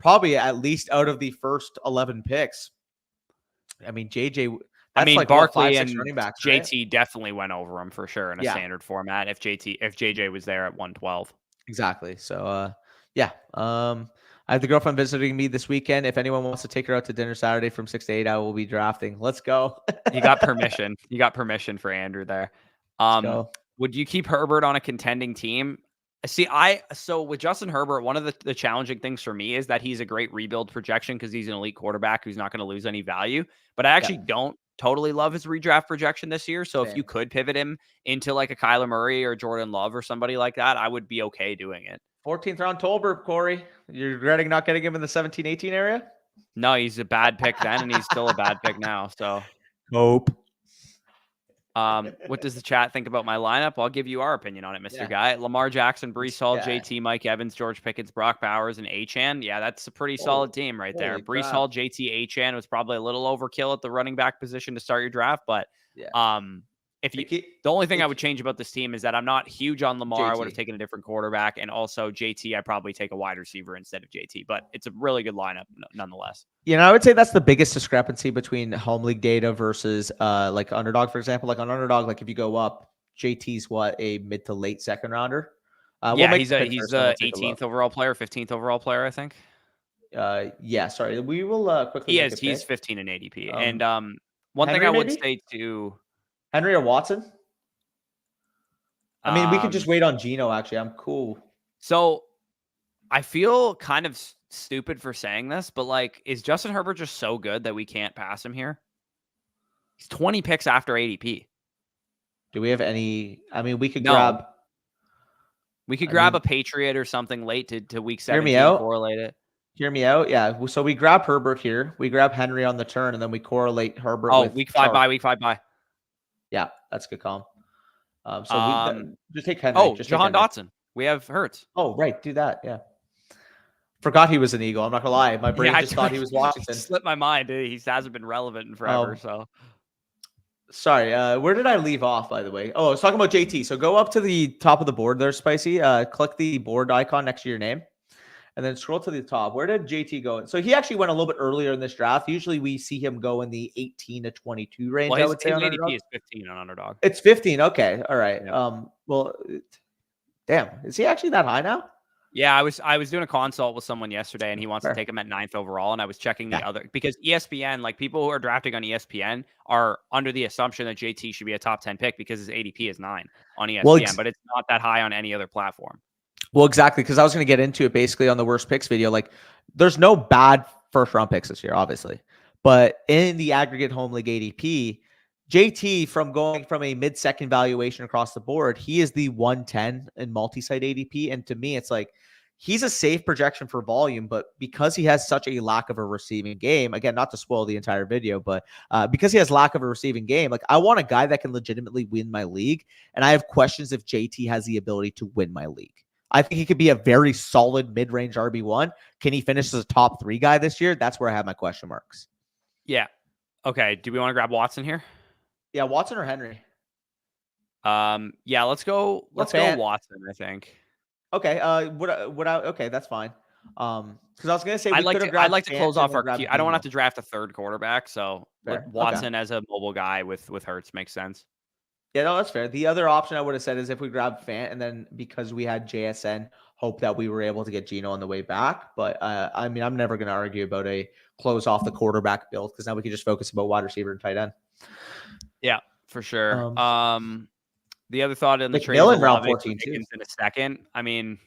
probably at least out of the first 11 picks. I mean, JJ, I that's mean, like what, Barkley 5, 6 and running backs, right? JT definitely went over him for sure in a Yeah. standard format if JJ was there at 112. Exactly. So, yeah. I have the girlfriend visiting me this weekend. If anyone wants to take her out to dinner Saturday from 6 to 8, I will be drafting. Let's go. You got permission. You got permission for Andrew there. Let's go. Would you keep Herbert on a contending team? See, so with Justin Herbert, one of the challenging things for me is that he's a great rebuild projection because he's an elite quarterback who's not going to lose any value. But I actually don't totally love his redraft projection this year. So if you could pivot him into like a Kyler Murray or Jordan Love or somebody like that, I would be okay doing it. 14th round Tolbert, Corey. You're regretting not getting him in the 17-18 area? No, he's a bad pick then, and he's still a bad pick now. So hope. What does the chat think about my lineup? I'll give you our opinion on it, Mr. Guy. Lamar Jackson, Breece Hall, JT, Mike Evans, George Pickens, Brock Bowers, and Achane. Yeah, that's a pretty solid team right there. Breece Hall, JT, Achane was probably a little overkill at the running back position to start your draft, but if you, the only thing I would change about this team is that I'm not huge on Lamar. I would have taken a different quarterback, and also JT, I'd probably take a wide receiver instead of JT, but it's a really good lineup nonetheless. You know, I would say that's the biggest discrepancy between home league data versus like underdog, for example. Like on underdog, like if you go up, JT's what, a mid to late second rounder. Yeah, he's the 18th overall player, 15th overall player, I think. Yeah, sorry. We will quickly. He's 15 in ADP. And one Henry, thing I would say to Henry or Watson. I mean, we could just wait on Geno. Actually, I'm cool. So I feel kind of stupid for saying this, but like, is Justin Herbert just so good that we can't pass him here? He's 20 picks after ADP. Do we have any? I mean, we could grab. We could grab a Patriot or something late to week 17. Hear me out. Correlate it. Hear me out. Yeah. So we grab Herbert here. We grab Henry on the turn, and then we correlate Herbert. With week 5 bye. Yeah, that's a good call. So just take Henry. Oh, Jahan Dotson. We have Hurts. Oh, right. Do that. Yeah. Forgot he was an Eagle. I'm not gonna lie. My brain just thought he was Washington. Slipped my mind. He hasn't been relevant in forever. So sorry. Where did I leave off, by the way? Oh, I was talking about JT. So go up to the top of the board there, Spicy. Click the board icon next to your name. And then scroll to the top. Where did JT go? So he actually went a little bit earlier in this draft. Usually we see him go in the 18 to 22 range. Well, I would say his on ADP is 15 on underdog. It's 15. Okay. All right. Yeah. Well, damn. Is he actually that high now? Yeah, I was doing a consult with someone yesterday, and he wants to take him at 9th overall. And I was checking the other, because ESPN, like people who are drafting on ESPN, are under the assumption that JT should be a top 10 pick because his ADP is 9 on ESPN, but it's not that high on any other platform. Well, exactly, because I was going to get into it basically on the worst picks video. Like, there's no bad first round picks this year, obviously, but in the aggregate home league ADP, JT, from going from a mid-second valuation across the board, he is the 110 in multi-site ADP, and to me, it's like he's a safe projection for volume, but because he has such a lack of a receiving game, again, not to spoil the entire video, but because he has lack of a receiving game, like I want a guy that can legitimately win my league, and I have questions if JT has the ability to win my league. I think he could be a very solid mid-range RB1. Can he finish as a top 3 guy this year? That's where I have my question marks. Yeah. Okay. Do we want to grab Watson here? Yeah, Watson or Henry? Yeah, let's go Watson, I think. Okay. Okay, that's fine. Because I was gonna say I'd like to close off our queue. I don't want to have to draft a third quarterback, so Watson as a mobile guy with Hurts makes sense. Yeah, no, that's fair. The other option I would have said is if we grab Fant, and then because we had JSN, hope that we were able to get Geno on the way back. But I mean, I'm never going to argue about a close off the quarterback build, because now we can just focus about wide receiver and tight end. Yeah, for sure. The other thought in the trade in round 14 too. In a second. I mean,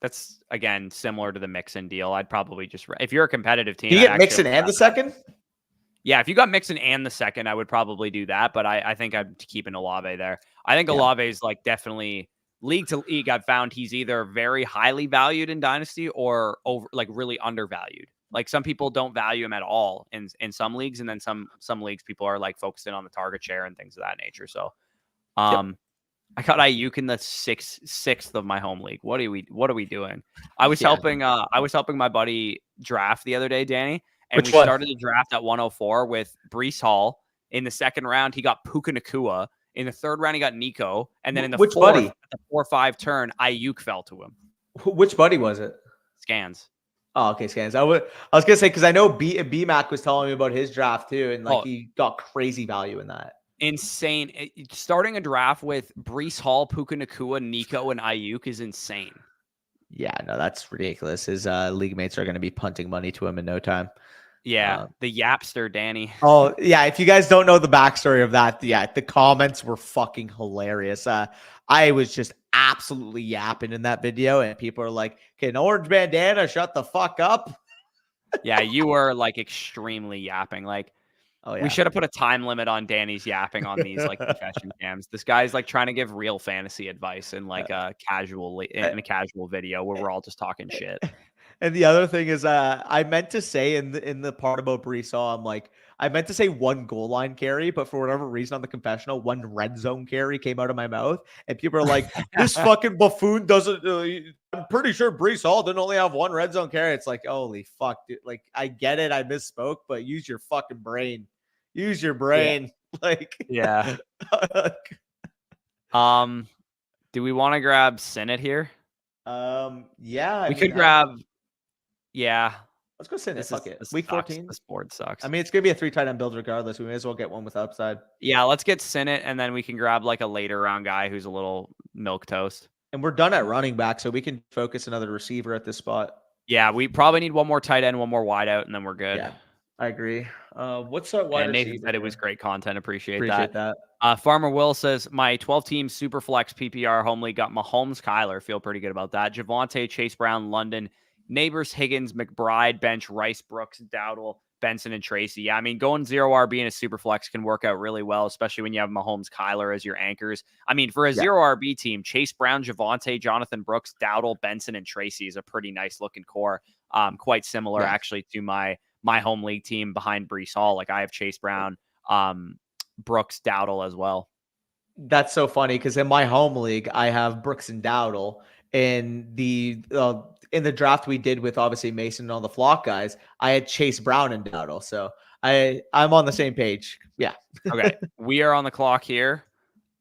that's again similar to the Mixon deal. I'd probably just, if you're a competitive team, you get Mixon and the second. Yeah, if you got Mixon and the second, I would probably do that. But I think I'm keeping Olave there. I think Olave is like definitely league to league. I've found he's either very highly valued in Dynasty or really undervalued. Like some people don't value him at all in some leagues, and then some leagues people are like focusing on the target share and things of that nature. So, I got Ayuk in the sixth of my home league. What are we doing? I was Yeah. helping my buddy draft the other day, Danny, and Which we one? started the draft at 104 with Brees Hall. In the second round, he got Puka Nacua. In the third round, he got Nico, and then in the Which fourth, buddy? at the 4-5 turn, Ayuk fell to him. Which buddy was it? Scans. Oh, okay, Scans. I was gonna say because I know BMac was telling me about his draft too, and like he got crazy value in that. Insane. Starting a draft with Brees Hall, Puka Nacua, Nico, and Ayuk is insane. Yeah, no, that's ridiculous. His league mates are going to be punting money to him in no time. Yeah, the Yapster, Danny. Oh, yeah. If you guys don't know the backstory of that, yeah, the comments were fucking hilarious. I was just absolutely yapping in that video, and people are like, "Can Orange Bandana shut the fuck up?" Yeah, you were like extremely yapping. Like, oh yeah, we should have put a time limit on Danny's yapping on these like confession cams. This guy's like trying to give real fantasy advice in like a casual video where we're all just talking shit. And the other thing is, I meant to say in the part about Brees Hall, I'm like, I meant to say one goal line carry, but for whatever reason on the confessional, one red zone carry came out of my mouth, and people are like, "This fucking buffoon doesn't." I'm pretty sure Brees Hall didn't only have one red zone carry. It's like, holy fuck, dude! Like, I get it, I misspoke, but use your fucking brain. Use your brain. Yeah. Like, yeah. Do we want to grab Sinnott here? Yeah, we could grab. Yeah. Let's go Sinnott. Fuck it. Week 14. This board sucks. I mean, it's going to be a 3 tight end build regardless. We may as well get one with upside. Yeah, let's get Sinnott, and then we can grab like a later round guy who's a little milquetoast. And we're done at running back, so we can focus another receiver at this spot. Yeah, we probably need one more tight end, one more wide out, and then we're good. Yeah, I agree. What's our wide receiver? Nathan said it was great content. Appreciate that. Farmer Will says, my 12-team Superflex PPR home league got Mahomes, Kyler. Feel pretty good about that. Javonte, Chase Brown, London, Neighbors, Higgins, McBride, bench, Rice, Brooks, Dowdle, Benson, and Tracy. Yeah, I mean, going 0 RB in a Superflex can work out really well, especially when you have Mahomes, Kyler as your anchors. I mean, for a 0 RB team, Chase Brown, Javonte, Jonathan Brooks, Dowdle, Benson, and Tracy is a pretty nice looking core. Quite similar actually to my home league team behind Brees Hall. Like I have Chase Brown, Brooks, Dowdle as well. That's so funny because in my home league, I have Brooks and Dowdle. In the draft we did with obviously Mason and all the flock guys, I had Chase Brown and Dowdle. So I'm on the same page. Yeah. Okay. We are on the clock here.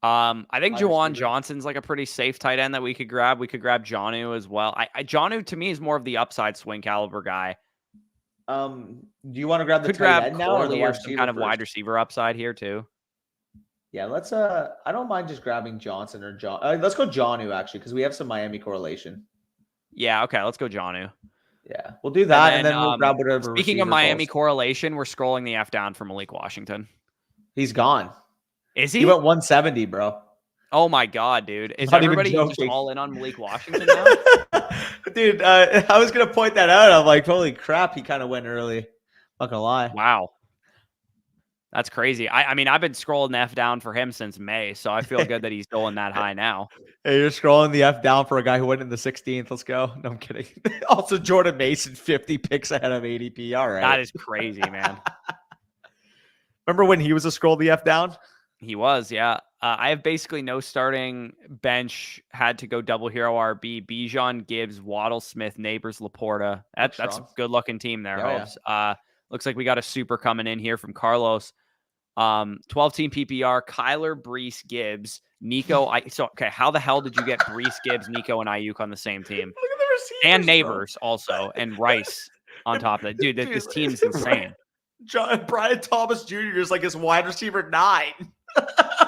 I think Juwan Johnson's like a pretty safe tight end that we could grab. We could grab Jonnu as well. Jonnu to me is more of the upside swing caliber guy. Do you want to grab the could tight grab end now or some kind of wide receiver upside here too? Yeah, let's I don't mind just grabbing Johnson or John. Let's go Jonnu actually because we have some Miami correlation. Yeah, okay, let's go Jonnu. Yeah, we'll do that and then we'll grab whatever. Speaking of Miami correlation, we're scrolling the F down for Malik Washington. He's gone. Is he? He went 170, bro. Oh my god, dude! Is everybody just all in on Malik Washington now? Dude, I was gonna point that out. I'm like, holy crap, he kind of went early. Not gonna lie. Wow. That's crazy. I mean, I've been scrolling the F down for him since May, so I feel good that he's going that high now. Hey, you're scrolling the F down for a guy who went in the 16th. Let's go. No, I'm kidding. Also, Jordan Mason, 50 picks ahead of ADP. All right. That is crazy, man. Remember when he was a scroll the F down? He was, yeah. I have basically no starting bench. Had to go double hero RB. Bijan, Gibbs, Waddle, Smith, Neighbors, Laporta. That's a good looking team there. Yeah. Looks like we got a super coming in here from Carlos. 12-team PPR, Kyler, Brees, Gibbs, Nico. How the hell did you get Brees, Gibbs, Nico, and Ayuk on the same team? Look at the receivers, and Neighbors also, and Rice on top of that. Dude, this team's insane. Brian Thomas Jr. is like his wide receiver 9.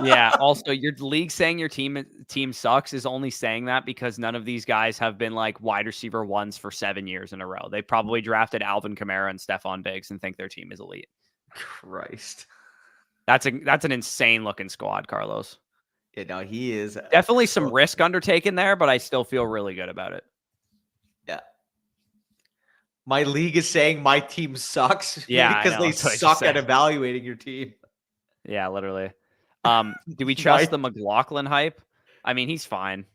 Yeah. Also, your league saying your team sucks is only saying that because none of these guys have been like wide receiver 1s for 7 years in a row. They probably drafted Alvin Kamara and Stephon Diggs and think their team is elite. Christ. That's an insane looking squad, Carlos. Yeah, no, he is definitely some risk undertaken there, but I still feel really good about it. Yeah. My league is saying my team sucks. Yeah, because they suck at evaluating your team. Yeah, literally. Do we trust the McLaughlin hype? I mean, he's fine.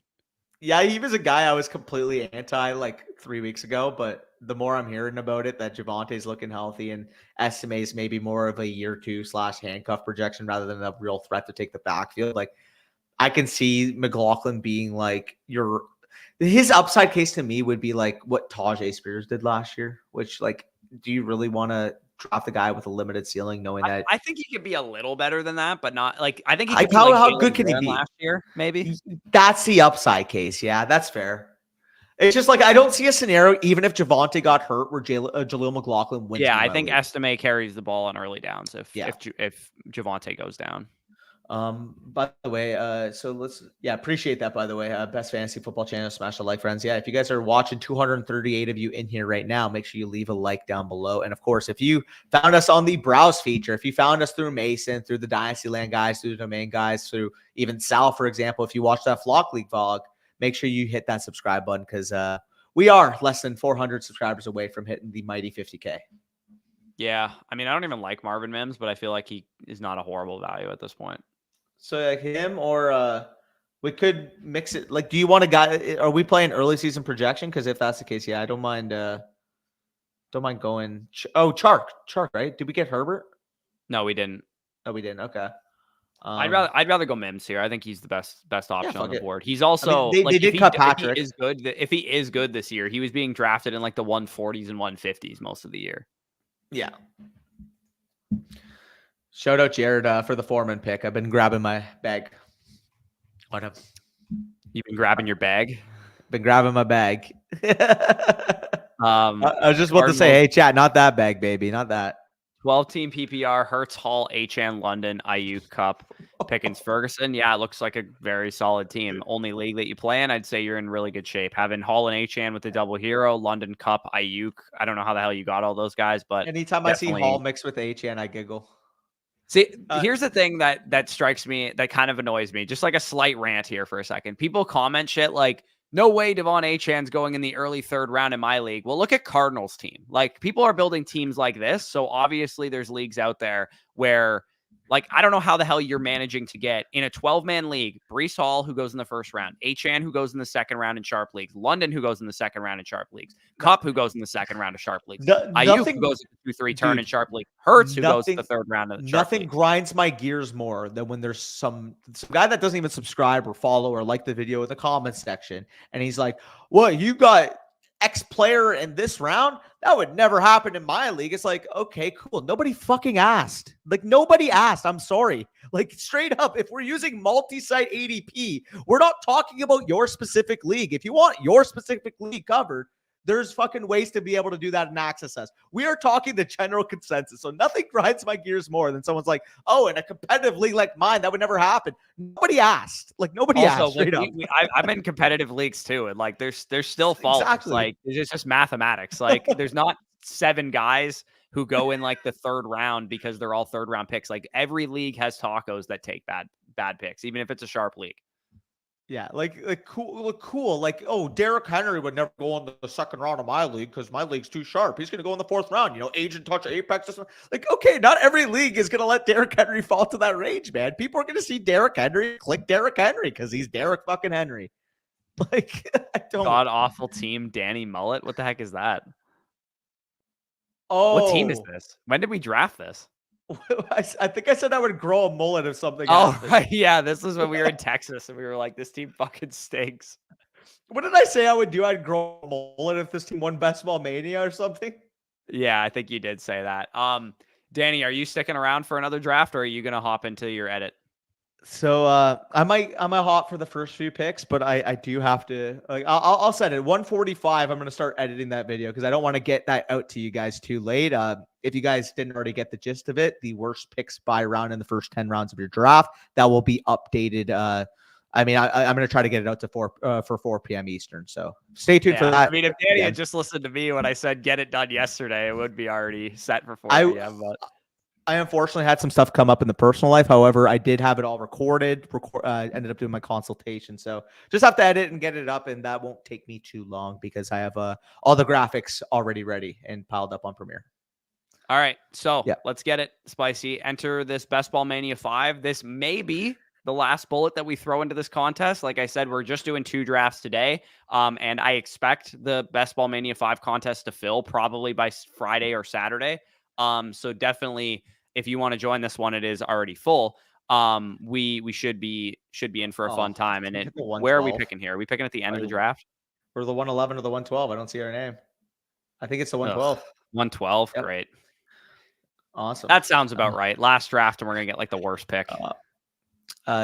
Yeah, he was a guy I was completely anti like 3 weeks ago, but the more I'm hearing about it, that Javonte's looking healthy and estimates maybe more of a year 2 / handcuff projection rather than a real threat to take the backfield. Like, I can see McLaughlin being like his upside case to me would be like what Tajay Spears did last year, which like, do you really want to draft the guy with a limited ceiling knowing that? I think he could be a little better than that, but not like, I think he Like could be like how good Jalen can he Graham be last year, maybe. That's the upside case. Yeah, that's fair. It's just like I don't see a scenario, even if Javonte got hurt, where Jaleel McLaughlin wins. Yeah, I think Estime carries the ball on early downs if Javonte goes down. By the way, so appreciate that. By the way, best fantasy football channel, smash the like, friends. Yeah, if you guys are watching, 238 of you in here right now, make sure you leave a like down below. And of course, if you found us on the browse feature, if you found us through Mason, through the Dynasty Land guys, through the Domain guys, through even Sal, for example, if you watch that Flock League vlog, make sure you hit that subscribe button because we are less than 400 subscribers away from hitting the mighty 50K. Yeah, I mean, I don't even like Marvin Mims, but I feel like he is not a horrible value at this point. So like him or we could mix it. Like, do you want a guy? Are we playing early season projection? Because if that's the case, yeah, I don't mind. Don't mind going. Chark, right? Did we get Herbert? No, we didn't. No, we didn't. Okay. I'd rather go Mims here. I think he's the best option on the board. He's also they did cut Patrick. If he is good this year, he was being drafted in like the 140s and 150s most of the year. Yeah. Shout out Jared for the Foreman pick. I've been grabbing my bag. What up? You've been grabbing your bag? Been grabbing my bag. I was just about to say, hey, chat, not that bag, baby. Not that. 12-team PPR, Hurts, Hall, HN, London, Ayuk, Cup, Pickens, Ferguson. Yeah, it looks like a very solid team. Only league that you play in, I'd say you're in really good shape. Having Hall and HN with the double hero, London, Cup, Ayuk. I don't know how the hell you got all those guys, but anytime I see Hall mixed with HN, I giggle. See, here's the thing that strikes me, that kind of annoys me. Just like a slight rant here for a second. People comment shit like, no way Devon Achan's going in the early third round in my league. Well, look at Cardinals team. Like, people are building teams like this. So obviously there's leagues out there where, like, I don't know how the hell you're managing to get in a 12-man league, Breece Hall, who goes in the first round, Achan, who goes in the second round in sharp leagues, London, who goes in the second round in sharp leagues, Cup, who goes in the second round of sharp leagues, Ayuk, who goes in the 2-3 turn in sharp league, Hurts, who goes in the third round of the sharp Nothing grinds my gears more than when there's some guy that doesn't even subscribe or follow or like the video in the comments section, and he's like, "What, you got X player in this round? That would never happen in my league." It's like, okay, cool. Nobody fucking asked. Like, nobody asked. I'm sorry. Like, straight up, if we're using multi-site ADP, we're not talking about your specific league. If you want your specific league covered, there's fucking ways to be able to do that and access us. We are talking the general consensus. So nothing grinds my gears more than someone's like, oh, in a competitive league like mine, that would never happen. Nobody asked. Like, nobody asked. Straight up. I'm in competitive leagues too. And like, there's still faults. Exactly. Like, it's just mathematics. Like, there's not 7 guys who go in like the third round because they're all third round picks. Like, every league has tacos that take bad picks, even if it's a sharp league. Yeah, like cool. Like, oh, Derrick Henry would never go in the second round of my league because my league's too sharp. He's going to go in the fourth round. You know, agent touch apex. Like, okay, not every league is going to let Derrick Henry fall to that range, man. People are going to see Derrick Henry, click Derrick Henry because he's Derrick fucking Henry. Like, I don't. God awful team, Danny Mullet. What the heck is that? Oh, what team is this? When did we draft this? I think I said I would grow a mullet if something happened. Right. Yeah, this was when we were in Texas and we were like, this team fucking stinks. What did I say I would do? I'd grow a mullet if this team won Best Ball Mania or something? Yeah, I think you did say that. Danny, are you sticking around for another draft or are you going to hop into your edit? So I might hop for the first few picks, but I do have to, like, I'll set it 145. I'm going to start editing that video because I don't want to get that out to you guys too late. If you guys didn't already get the gist of it, the worst picks by round in the first 10 rounds of your draft, that will be updated. I mean, I'm going to try to get it out to for 4 p.m. Eastern. So stay tuned for that. I mean, if Danny had just listened to me when I said get it done yesterday, it would be already set for 4 p.m. But I unfortunately had some stuff come up in the personal life. However, I did have it all recorded. Ended up doing my consultation. So just have to edit and get it up. And that won't take me too long because I have all the graphics already ready and piled up on Premiere. All right. So let's get it spicy. Enter this Best Ball Mania 5. This may be the last bullet that we throw into this contest. Like I said, we're just doing 2 drafts today. And I expect the Best Ball Mania 5 contest to fill probably by Friday or Saturday. So definitely, if you want to join this one, it is already full. we should be in for a fun Oh, time. can And we it, hit the where are we 112? picking here? Are we picking at the end of the Or draft? or the 111 or the 112? I don't see our name. I think it's the Ugh, 112. 112. Yep. Great. Awesome. That sounds about right. Last draft, and we're gonna get like the worst pick.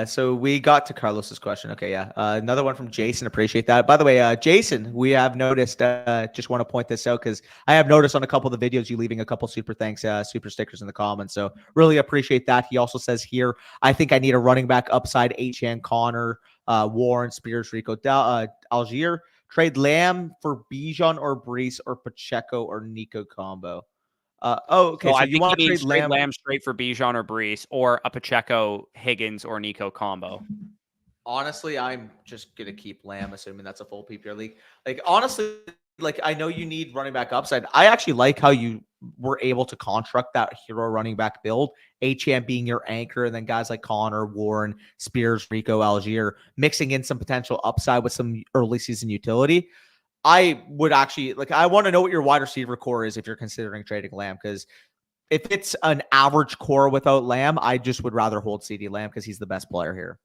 So we got to Carlos's question. Okay, yeah. Another one from Jason. Appreciate that. By the way, Jason, we have noticed. Just want to point this out because I have noticed on a couple of the videos you leaving a couple super thanks, super stickers in the comments. So really appreciate that. He also says here, I think I need a running back upside. HN Connor, Warren, Spears, Rico, Algier. Trade Lamb for Bijan or Brees or Pacheco or Nico combo. Okay. So So I you think he want to means trade trade Lamb? Lamb straight for Bijan or Brees, or a Pacheco, Higgins, or Nico combo. Honestly, I'm just gonna keep Lamb, assuming that's a full PPR league. Like honestly, like I know you need running back upside. I actually like how you were able to construct that hero running back build. HM being your anchor, and then guys like Connor, Warren, Spears, Rico, Algier, mixing in some potential upside with some early season utility. I would actually like. I want to know what your wide receiver core is if you're considering trading Lamb, because if it's an average core without Lamb, I just would rather hold CD Lamb because he's the best player here.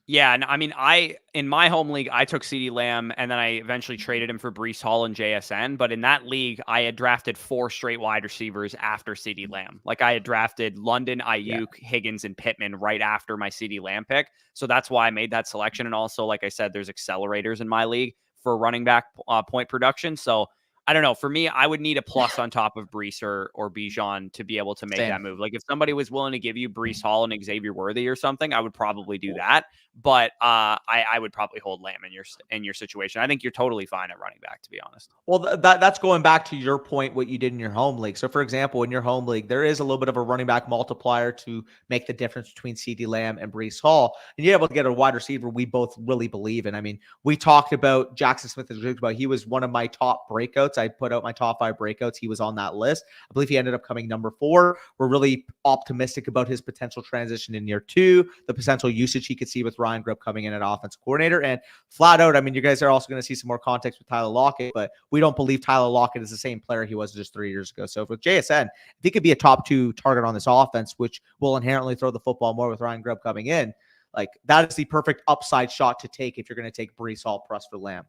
Yeah, and I mean, in my home league, I took CeeDee Lamb, and then I eventually traded him for Brees Hall and JSN. But in that league, I had drafted 4 straight wide receivers after CeeDee Lamb. Like I had drafted London, Ayuk, Higgins, and Pittman right after my CeeDee Lamb pick. So that's why I made that selection. And also, like I said, there's accelerators in my league for running back point production. So I don't know. For me, I would need a plus on top of Brees or Bijan to be able to make that move. Like if somebody was willing to give you Brees Hall and Xavier Worthy or something, I would probably do that. But I would probably hold Lamb in your situation. I think you're totally fine at running back, to be honest. Well, that's going back to your point, what you did in your home league. So, for example, in your home league, there is a little bit of a running back multiplier to make the difference between CeeDee Lamb and Brees Hall. And you're able to get a wide receiver we both really believe in. I mean, we talked about Jackson Smith and Jigba. He was one of my top breakouts. I put out my top 5 breakouts. He was on that list. I believe he ended up coming number 4. We're really optimistic about his potential transition in year 2, the potential usage he could see with Ryan Grubb coming in at offensive coordinator. And flat out, I mean, you guys are also going to see some more context with Tyler Lockett, but we don't believe Tyler Lockett is the same player he was just 3 years ago. So with JSN, if he could be a top 2 target on this offense, which will inherently throw the football more with Ryan Grubb coming in, like that is the perfect upside shot to take if you're going to take Brees Hall plus for Lamb.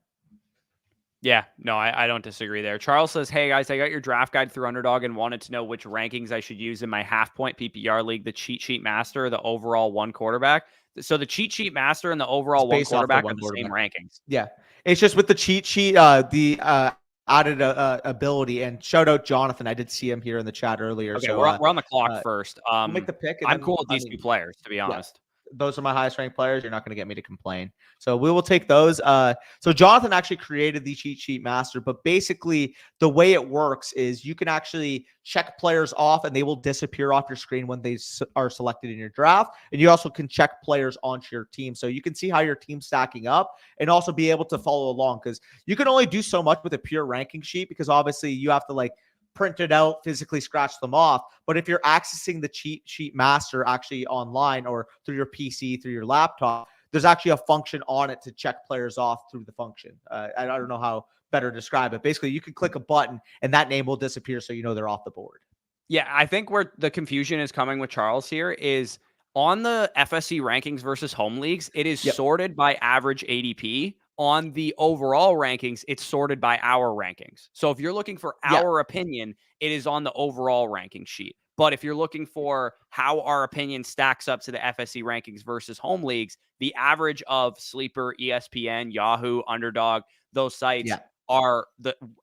Yeah, no, I don't disagree there. Charles says, hey guys, I got your draft guide through Underdog and wanted to know which rankings I should use in my half point PPR league, the cheat sheet master, or the overall 1 quarterback. So the cheat sheet master and the overall 1 quarterback are the same rankings. Yeah. It's just with the cheat sheet, the added ability, and shout out Jonathan. I did see him here in the chat earlier. Okay, So we're on the clock first. we'll make the pick. And I'm then, cool with these 2 players, to be honest. Those are my highest ranked players. You're not going to get me to complain. So we will take those. So Jonathan actually created the cheat sheet master, but basically the way it works is you can actually check players off and they will disappear off your screen when they are selected in your draft. And you also can check players onto your team. So you can see how your team's stacking up and also be able to follow along, because you can only do so much with a pure ranking sheet, because obviously you have to like print it out, physically scratch them off. But if you're accessing the cheat sheet master actually online or through your PC, through your laptop, there's actually a function on it to check players off through the function. I don't know how better to describe it. Basically, you can click a button and that name will disappear, so you know they're off the board. Yeah, I think where the confusion is coming with Charles here is on the FSC rankings versus home leagues, it is sorted by average ADP. On the overall rankings, it's sorted by our rankings. So if you're looking for our opinion, it is on the overall ranking sheet. But if you're looking for how our opinion stacks up to the FSC rankings versus home leagues, the average of Sleeper, ESPN, Yahoo, Underdog, those sites are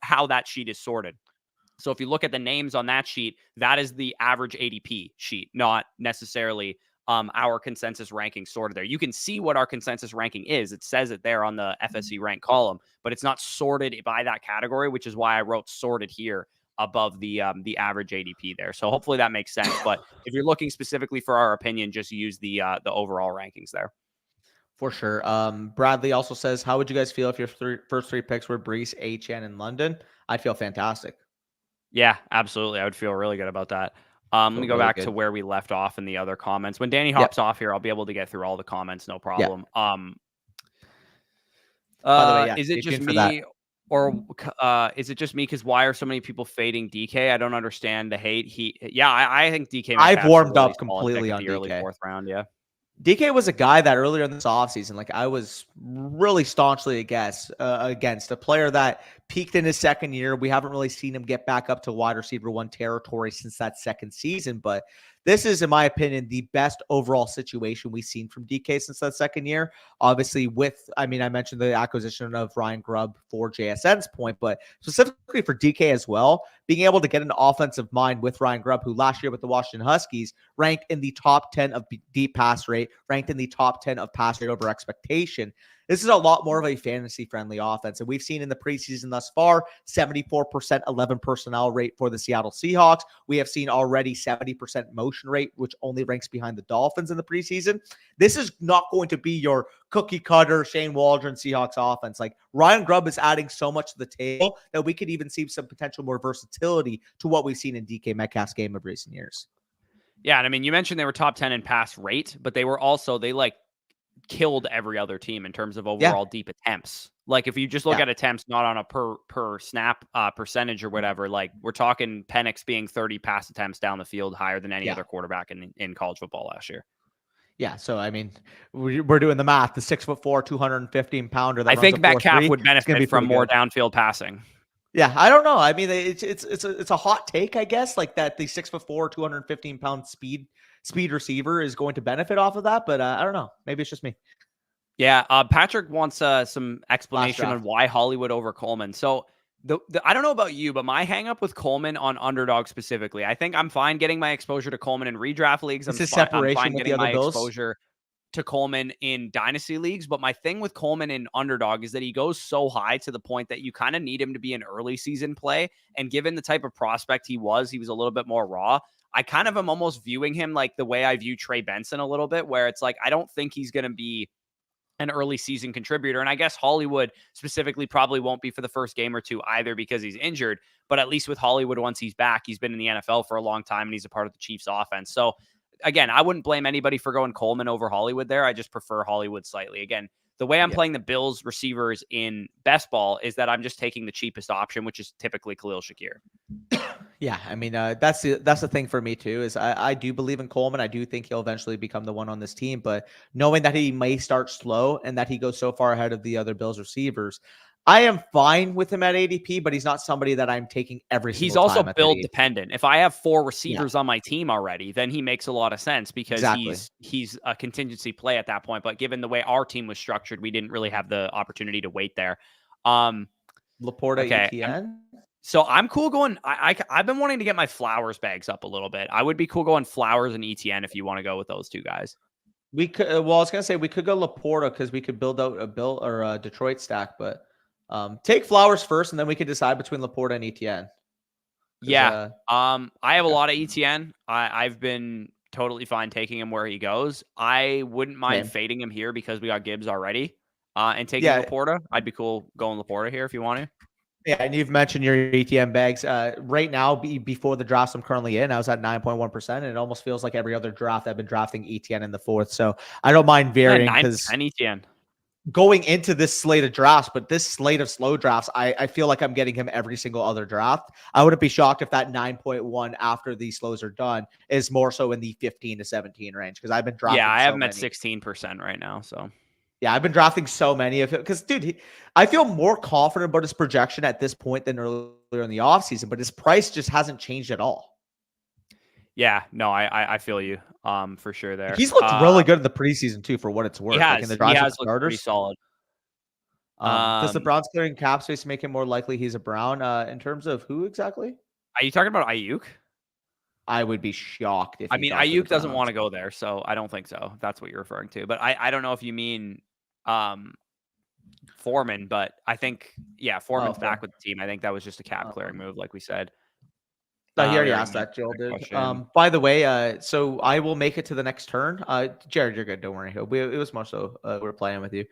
how that sheet is sorted. So if you look at the names on that sheet, that is the average ADP sheet, not necessarily our consensus ranking sorted there. You can see what our consensus ranking is. It says it there on the FSC rank column, but it's not sorted by that category, which is why I wrote sorted here above the average ADP there. So hopefully that makes sense. But if you're looking specifically for our opinion, just use the overall rankings there. For sure. Bradley also says, how would you guys feel if your first 3 picks were Brees, HN, and London? I'd feel fantastic. Yeah, absolutely. I would feel really good about that. Let me go back to where we left off in the other comments. When Danny hops off here, I'll be able to get through all the comments, no problem. By the way, is it just me, or is it just me? Because why are so many people fading DK? I don't understand the hate. I think DK. I've warmed up completely on the early DK. 4th round. Yeah. DK was a guy that earlier in this offseason, like I was really staunchly against a player that peaked in his second year. We haven't really seen him get back up to wide receiver 1 territory since that second season, but this is, in my opinion, the best overall situation we've seen from DK since that second year. Obviously, I mentioned the acquisition of Ryan Grubb for JSN's point, but specifically for DK as well, being able to get an offensive mind with Ryan Grubb, who last year with the Washington Huskies ranked in the top 10 of deep pass rate, ranked in the top 10 of pass rate over expectation. This is a lot more of a fantasy-friendly offense. And we've seen in the preseason thus far, 74% 11 personnel rate for the Seattle Seahawks. We have seen already 70% motion rate, which only ranks behind the Dolphins in the preseason. This is not going to be your cookie cutter Shane Waldron Seahawks offense. Like, Ryan Grubb is adding so much to the table that we could even see some potential more versatility to what we've seen in DK Metcalf's game of recent years. Yeah, and I mean, you mentioned they were top 10 in pass rate, but they were also, they killed every other team in terms of overall deep attempts. Like, if you just look at attempts, not on a per snap percentage or whatever, like we're talking Penix being 30 pass attempts down the field, higher than any other quarterback in college football last year. Yeah, so I mean, we're doing the math. The 6'4", 215-pounder. I think Metcalf would benefit from more downfield passing. Yeah, I don't know. I mean, it's a hot take, I guess, like that the 6'4", 215-pound speed receiver is going to benefit off of that, but I don't know. Maybe it's just me. Yeah, Patrick wants some explanation on why Hollywood over Coleman. So I don't know about you, but my hang up with Coleman on Underdog specifically, I think I'm fine getting my exposure to Coleman in redraft leagues. I'm fine getting my exposure to Coleman in dynasty leagues. But my thing with Coleman in Underdog is that he goes so high to the point that you kind of need him to be an early season play. And given the type of prospect he was a little bit more raw. I kind of am almost viewing him like the way I view Trey Benson a little bit, where it's like, I don't think he's going to be an early season contributor. And I guess Hollywood specifically probably won't be for the first game or two either because he's injured. But at least with Hollywood, once he's back, he's been in the NFL for a long time and he's a part of the Chiefs offense. So again, I wouldn't blame anybody for going Coleman over Hollywood there. I just prefer Hollywood slightly. Again, the way I'm playing the Bills receivers in best ball is that I'm just taking the cheapest option, which is typically Khalil Shakir. Yeah, I mean, that's the thing for me too, is I do believe in Coleman. I do think he'll eventually become the one on this team, but knowing that he may start slow and that he goes so far ahead of the other Bills receivers, I am fine with him at ADP, but he's not somebody that I'm taking every single He's also build dependent. If I have 4 receivers on my team already, then he makes a lot of sense because he's a contingency play at that point. But given the way our team was structured, we didn't really have the opportunity to wait there. Laporta, ETN. So I'm cool going. I've been wanting to get my Flowers bags up a little bit. I would be cool going Flowers and ETN if you want to go with those two guys. We could. Well, I was gonna say we could go Laporta because we could build out a Detroit stack, but take Flowers first, and then we could decide between Laporta and ETN. Yeah. I have a lot of ETN. I've been totally fine taking him where he goes. I wouldn't mind fading him here because we got Gibbs already. And taking Laporta, I'd be cool going Laporta here if you want to. Yeah, and you've mentioned your ETN bags. Right now, before the drafts I'm currently in, I was at 9.1%, and it almost feels like every other draft I've been drafting ETN in the 4th. So I don't mind varying because ETN going into this slate of drafts, but this slate of slow drafts, I feel like I'm getting him every single other draft. I wouldn't be shocked if that 9.1 after these slows are done is more so in the 15 to 17 range because I've been drafting. Yeah, I have him at 16% right now. So. Yeah, I've been drafting so many of it because, dude, I feel more confident about his projection at this point than earlier in the offseason, but his price just hasn't changed at all. Yeah, no, I feel you for sure there. He's looked really good in the preseason, too, for what it's worth. He has looked pretty solid. Does the Browns clearing cap space make it more likely he's a Brown in terms of who exactly? Are you talking about Ayuk? I would be shocked if Ayuk doesn't want to go there, so I don't think so. If that's what you're referring to. But I don't know if you mean Foreman, but I think Foreman's back with the team. I think that was just a cap clearing move, like we said. He already asked that, Joel did. By the way, so I will make it to the next turn. Jared, you're good. Don't worry. It was more so we're playing with you.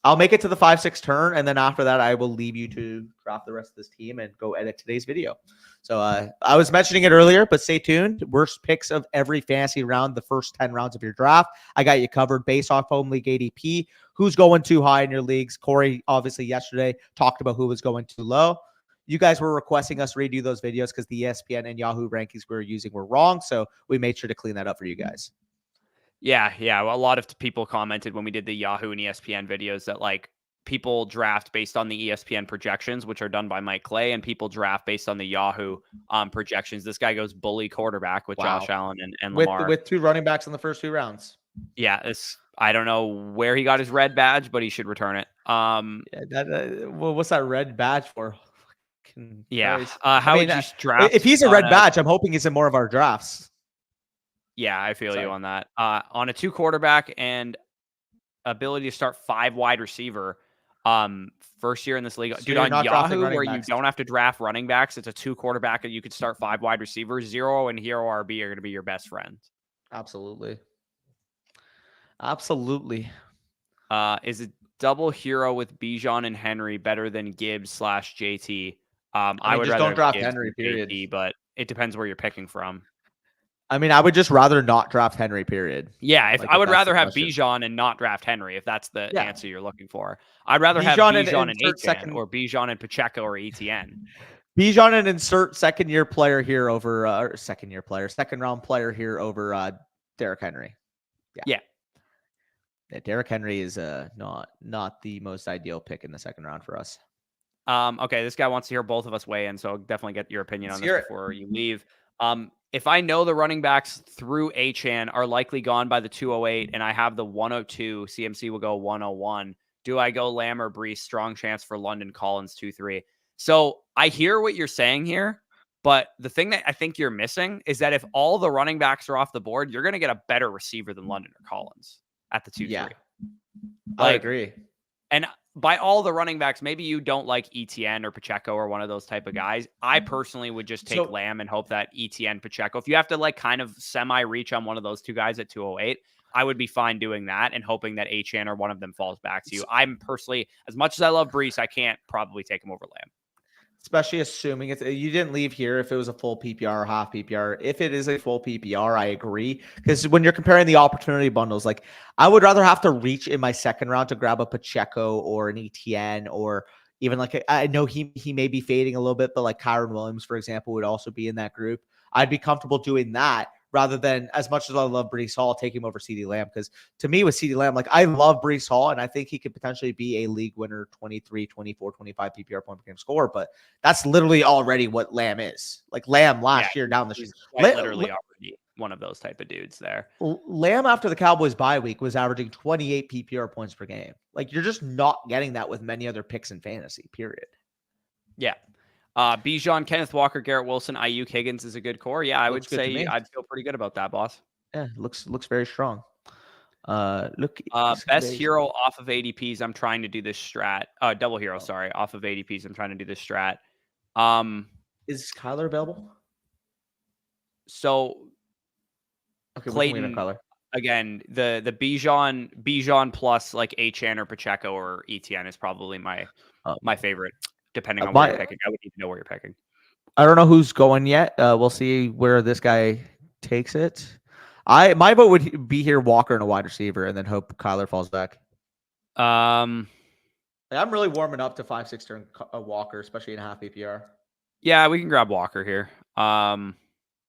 I'll make it to the 5-6 turn, and then after that, I will leave you to draft the rest of this team and go edit today's video. So I was mentioning it earlier, but stay tuned. Worst picks of every fantasy round, the first 10 rounds of your draft. I got you covered based off home league ADP. Who's going too high in your leagues? Corey, obviously, yesterday talked about who was going too low. You guys were requesting us redo those videos because the ESPN and Yahoo rankings we were using were wrong. So we made sure to clean that up for you guys. Yeah. Well, a lot of people commented when we did the Yahoo and ESPN videos that like people draft based on the ESPN projections, which are done by Mike Clay, and people draft based on the Yahoo projections. This guy goes bully quarterback with Josh Allen and Lamar. With 2 running backs in the first 2 rounds. Yeah, I don't know where he got his red badge, but he should return it. Well, what's that red badge for? Yeah. How would you draft? If he's a red badge, I'm hoping he's in more of our drafts. Yeah, I feel you on that. On a 2 quarterback and ability to start 5 wide receiver. First year in this league, so dude, on Yahoo, where you don't have to draft running backs, it's a 2 quarterback and you could start 5 wide receivers. Zero and Hero RB are going to be your best friends. Absolutely. Is a double Hero with Bijan and Henry better than Gibbs / JT? I would just rather don't draft Gibbs Henry, period. JT, but it depends where you're picking from. I mean, I would just rather not draft Henry, period. Yeah, I would rather have Bijan and not draft Henry, if that's the answer you're looking for. I'd rather have Bijan and Etienne or Bijan and Pacheco or Etienne. Bijan and insert second round player here over Derrick Henry. Yeah, Derrick Henry is not the most ideal pick in the second round for us. Okay, this guy wants to hear both of us weigh in, so definitely get your opinion on this before you leave. If I know the running backs through Achane are likely gone by the 208 and I have the 102, CMC will go 101. Do I go Lamb or Brees? Strong chance for London Collins 2-3. So I hear what you're saying here, but the thing that I think you're missing is that if all the running backs are off the board, you're going to get a better receiver than London or Collins at the 2-3. Yeah, I agree. And by all the running backs, maybe you don't like Etienne or Pacheco or one of those type of guys. I personally would just take Lamb and hope that Etienne, Pacheco, if you have to like kind of semi-reach on one of those 2 guys at 208, I would be fine doing that and hoping that Achane or one of them falls back to you. I'm personally, as much as I love Brees, I can't probably take him over Lamb. Especially assuming you didn't leave here if it was a full PPR or half PPR. If it is a full PPR, I agree. Because when you're comparing the opportunity bundles, like I would rather have to reach in my second round to grab a Pacheco or an ETN or even like I know he may be fading a little bit, but like Kyron Williams, for example, would also be in that group. I'd be comfortable doing that rather than, as much as I love Brees Hall, take him over CeeDee Lamb. Because to me, with CeeDee Lamb, like I love Brees Hall, and I think he could potentially be a league winner, 23, 24, 25 PPR point per game score. But that's literally already what Lamb is. Like Lamb last year down the street. Literally already one of those type of dudes there. Lamb, after the Cowboys bye week, was averaging 28 PPR points per game. Like you're just not getting that with many other picks in fantasy, period. Yeah. Bijan, Kenneth Walker, Garrett Wilson, Ayuk, Higgins is a good core. Yeah, I would say I'd feel pretty good about that, boss. Yeah, looks very strong. Best hero off of ADPs. I'm trying to do this strat. Double hero, sorry, off of ADPs. I'm trying to do this strat. Is Kyler available? So, okay, Clayton. Again, the Bijan plus like Achane or Pacheco or ETN is probably my favorite. Depending on where you're picking. I would need to know where you're picking. I don't know who's going yet. We'll see where this guy takes it. My vote would be here Walker and a wide receiver and then hope Kyler falls back. I'm really warming up to 5-6 turn Walker, especially in a half PPR. Yeah, we can grab Walker here. And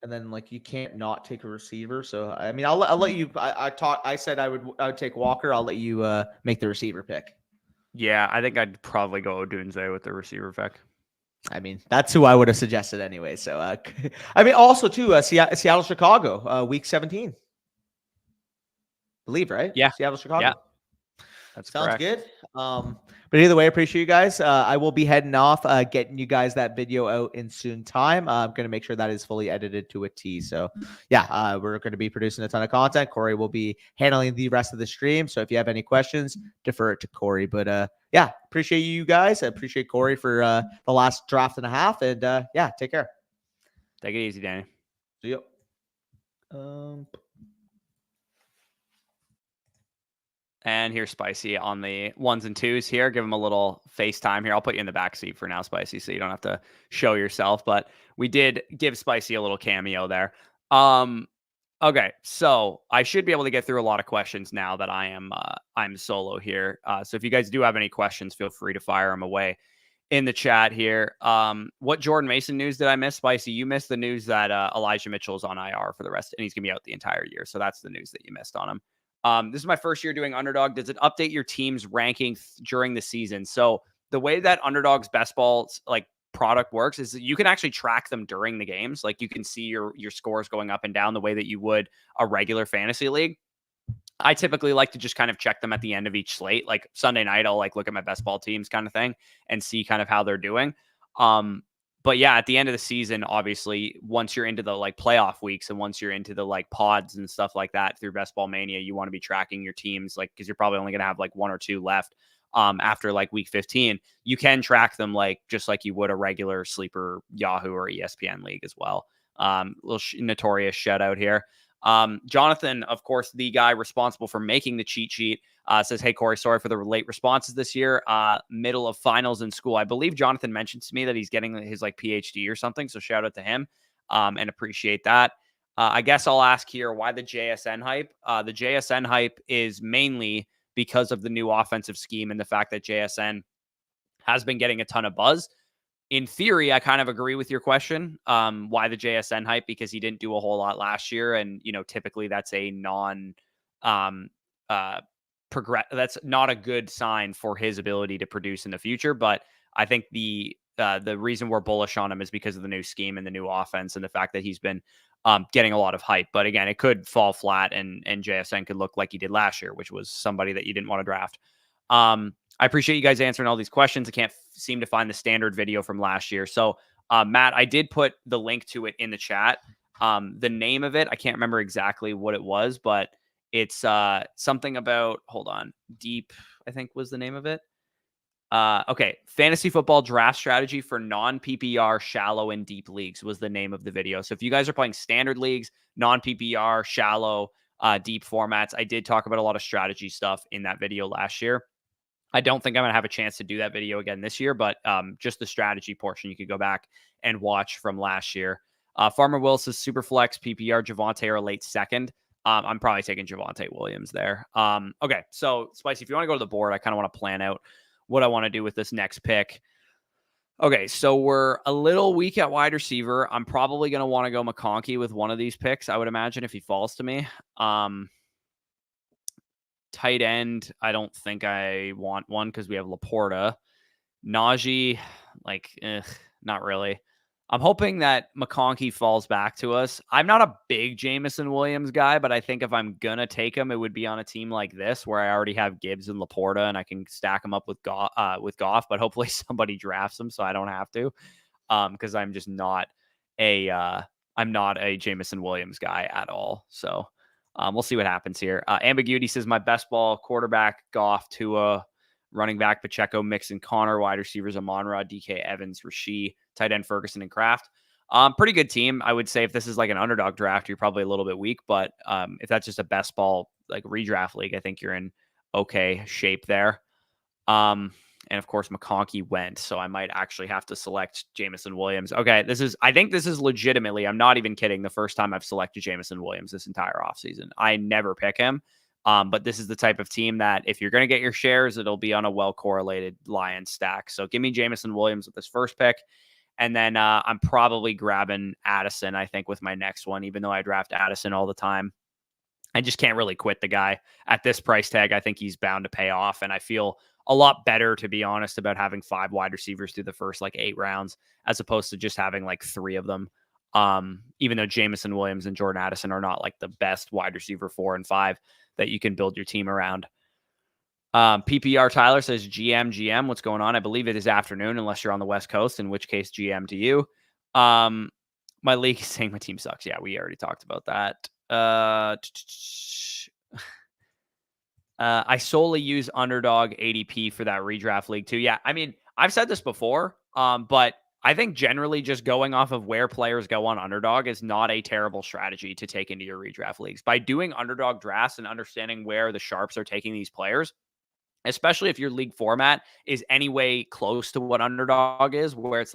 then like you can't not take a receiver. So I mean I'll let you I said I would take Walker. I'll let you make the receiver pick. Yeah, I think I'd probably go Odunze with the receiver pick. I mean, that's who I would have suggested anyway. So, I mean, also too, Seattle, Chicago, week 17. Believe, right? Yeah. Seattle, Chicago. Yeah. That sounds good. But either way, I appreciate you guys. I will be heading off, getting you guys that video out in soon time. I'm going to make sure that is fully edited to a T. So yeah, we're going to be producing a ton of content. Corey will be handling the rest of the stream. So if you have any questions, defer it to Corey. But yeah, appreciate you guys. I appreciate Corey for the last draft and a half. And yeah, take care. Take it easy, Danny. See you. And here's Spicy on the 1s and 2s here. Give him a little FaceTime here. I'll put you in the back seat for now, Spicy, so you don't have to show yourself. But we did give Spicy a little cameo there. Okay, so I should be able to get through a lot of questions now that I'm solo here. So if you guys do have any questions, feel free to fire them away. in the chat here. What Jordan Mason news did I miss? Spicy, you missed the news that Elijah Mitchell is on IR for the rest, and he's gonna be out the entire year. So that's the news that you missed on him. This is my first year doing Underdog. Does it update your team's ranking during the season? So the way that Underdog's best balls like product works is that you can actually track them during the games. Like you can see your scores going up and down the way that you would a regular fantasy league. I typically like to just kind of check them at the end of each slate. Like Sunday night, I'll like look at my best ball teams kind of thing and see kind of how they're doing. But yeah, at the end of the season, obviously, once you're into the like playoff weeks and once you're into the like pods and stuff like that through Best Ball Mania, you want to be tracking your teams like because you're probably only going to have like one or two left after like week 15. You can track them like just like you would a regular sleeper Yahoo or ESPN league as well. Little notorious shout out here. Jonathan, of course, the guy responsible for making the cheat sheet, says, "Hey, Corey, sorry for the late responses this year. Middle of finals in school." I believe Jonathan mentioned to me that he's getting his like PhD or something. So shout out to him and appreciate that. I guess I'll ask here why the JSN hype. The JSN hype is mainly because of the new offensive scheme and the fact that JSN has been getting a ton of buzz. In theory, I kind of agree with your question. Why the JSN hype? Because he didn't do a whole lot last year, and typically that's a that's not a good sign for his ability to produce in the future. But I think the reason we're bullish on him is because of the new scheme and the new offense and the fact that he's been getting a lot of hype. But again, it could fall flat, and JSN could look like he did last year, which was somebody that you didn't want to draft. I appreciate you guys answering all these questions. I can't seem to find the standard video from last year. So, Matt, I did put the link to it in the chat. The name of it, I can't remember exactly what it was, but it's something about, hold on, Deep, I think was the name of it. Okay, Fantasy Football Draft Strategy for Non-PPR Shallow and Deep Leagues was the name of the video. So if you guys are playing standard leagues, non-PPR, shallow, deep formats, I did talk about a lot of strategy stuff in that video last year. I don't think I'm going to have a chance to do that video again this year, but just the strategy portion, you could go back and watch from last year. Farmer Will says Superflex, PPR, Javonte are a late second. I'm probably taking Javonte Williams there. Okay, so Spicy, if you want to go to the board, I kind of want to plan out what I want to do with this next pick. Okay, so we're a little weak at wide receiver. I'm probably going to want to go McConkey with one of these picks, I would imagine, if he falls to me. Tight end, I don't think I want one because we have Laporta. Najee, not really. I'm hoping that McConkey falls back to us. I'm not a big Jameson Williams guy, but I think if I'm going to take him, it would be on a team like this where I already have Gibbs and Laporta and I can stack him up with Goff, but hopefully somebody drafts him so I don't have to because I'm just not I'm not a Jameson Williams guy at all. So we'll see what happens here. Ambiguity says my best ball quarterback, Goff, Tua, running back, Pacheco, Mixon, Connor, wide receivers, Amon-Ra, DK, Evans, Rasheed, tight end, Ferguson, and Kraft. Pretty good team. I would say if this is like an underdog draft, you're probably a little bit weak, but if that's just a best ball like redraft league, I think you're in okay shape there. And of course, McConkey went, so I might actually have to select Jameson Williams. Okay, I think this is legitimately, I'm not even kidding, the first time I've selected Jameson Williams this entire offseason. I never pick him, but this is the type of team that if you're going to get your shares, it'll be on a well-correlated Lions stack. So give me Jameson Williams with this first pick, and then I'm probably grabbing Addison, I think, with my next one, even though I draft Addison all the time. I just can't really quit the guy at this price tag. I think he's bound to pay off, and I feel a lot better, to be honest, about having 5 wide receivers through the first 8 rounds as opposed to just having 3 of them. Even though Jameson Williams and Jordan Addison are not the best wide receiver 4 and 5 that you can build your team around. PPR Tyler says GM, what's going on? I believe it is afternoon unless you're on the West Coast, in which case GM to you. My league is saying my team sucks. Yeah, we already talked about that. I solely use underdog ADP for that redraft league too. Yeah, I mean, I've said this before, but I think generally just going off of where players go on underdog is not a terrible strategy to take into your redraft leagues. By doing underdog drafts and understanding where the sharps are taking these players, especially if your league format is anyway close to what underdog is, where it's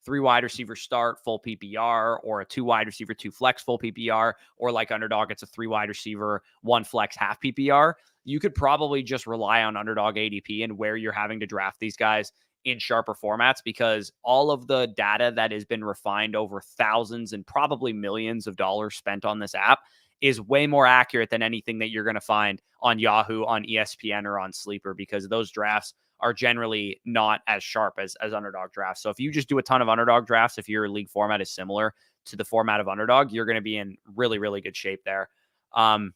3 wide receiver start full PPR, or a 2 wide receiver 2 flex full PPR, or underdog, it's a 3 wide receiver 1 flex half PPR. You could probably just rely on underdog ADP and where you're having to draft these guys in sharper formats, because all of the data that has been refined over thousands and probably millions of dollars spent on this app is way more accurate than anything that you're going to find on Yahoo, on ESPN, or on Sleeper, because those drafts are generally not as sharp as underdog drafts. So if you just do a ton of underdog drafts, if your league format is similar to the format of underdog, you're going to be in really, really good shape there. GGJR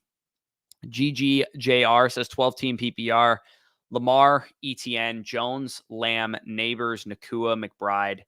says 12 team PPR. Lamar, ETN, Jones, Lamb, Neighbors, Nakua, McBride.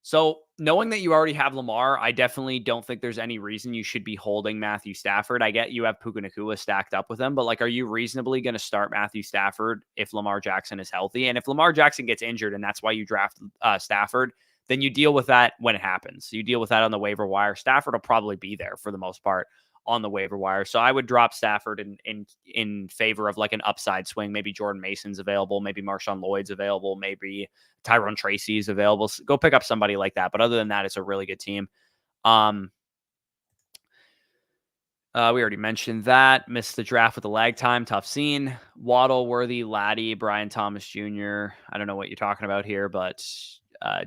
So knowing that you already have Lamar, I definitely don't think there's any reason you should be holding Matthew Stafford. I get you have Puka Nakua stacked up with him, but like, are you reasonably going to start Matthew Stafford if Lamar Jackson is healthy? And if Lamar Jackson gets injured and that's why you draft Stafford, then you deal with that when it happens. You deal with that on the waiver wire. Stafford will probably be there for the most part on the waiver wire. So I would drop Stafford in favor of like an upside swing. Maybe Jordan Mason's available. Maybe Marshawn Lloyd's available. Maybe Tyrone Tracy's available. So go pick up somebody like that. But other than that, it's a really good team. We already mentioned that. Missed the draft with the lag time. Tough scene. Waddle, Worthy, Laddie, Brian Thomas Jr. I don't know what you're talking about here, but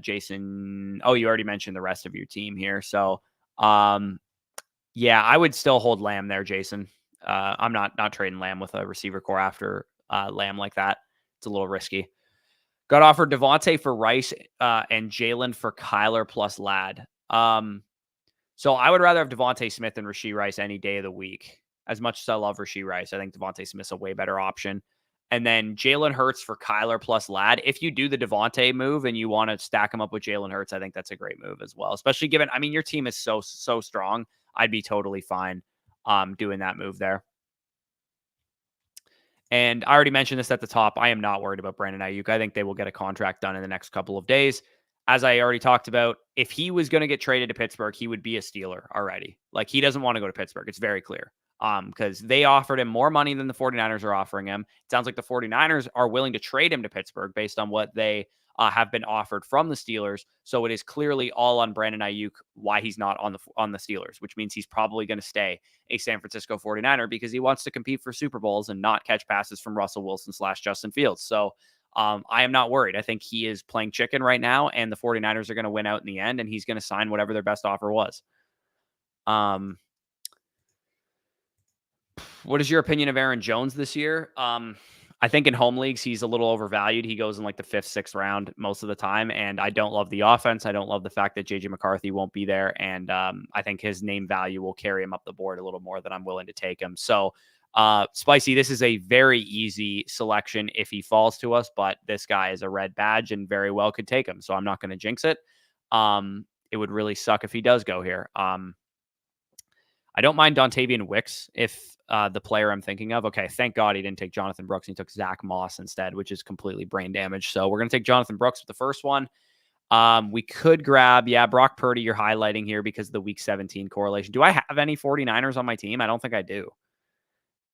Jason. Oh, you already mentioned the rest of your team here. So, yeah, I would still hold Lamb there, Jason. I'm not trading Lamb with a receiver core after Lamb like that. It's a little risky. Got offered Devontae for Rice and Jalen for Kyler plus Ladd. So I would rather have Devontae Smith than Rashee Rice any day of the week. As much as I love Rashee Rice, I think Devontae Smith's a way better option. And then Jalen Hurts for Kyler plus Ladd. If you do the Devontae move and you want to stack him up with Jalen Hurts, I think that's a great move as well. Especially given, I mean, your team is so strong. I'd be totally fine doing that move there. And I already mentioned this at the top. I am not worried about Brandon Ayuk. I think they will get a contract done in the next couple of days. As I already talked about, if he was going to get traded to Pittsburgh, he would be a Steeler already. Like, he doesn't want to go to Pittsburgh. It's very clear. Because they offered him more money than the 49ers are offering him. It sounds like the 49ers are willing to trade him to Pittsburgh based on what they have been offered from the Steelers. So it is clearly all on Brandon Ayuk why he's not on the Steelers, which means he's probably going to stay a San Francisco 49er because he wants to compete for Super Bowls and not catch passes from Russell Wilson / Justin Fields. So I am not worried. I think he is playing chicken right now, and the 49ers are going to win out in the end, and he's going to sign whatever their best offer was. What is your opinion of Aaron Jones this year? I think in home leagues, he's a little overvalued. He goes in like the 5th, 6th round most of the time. And I don't love the offense. I don't love the fact that JJ McCarthy won't be there. And I think his name value will carry him up the board a little more than I'm willing to take him. So Spicy, this is a very easy selection if he falls to us, but this guy is a red badge and very well could take him. So I'm not going to jinx it. It would really suck if he does go here. I don't mind Dontavian Wicks if the player I'm thinking of. Okay, thank God he didn't take Jonathan Brooks. He took Zach Moss instead, which is completely brain damage. So we're going to take Jonathan Brooks with the first one. We could grab, Brock Purdy you're highlighting here because of the Week 17 correlation. Do I have any 49ers on my team? I don't think I do.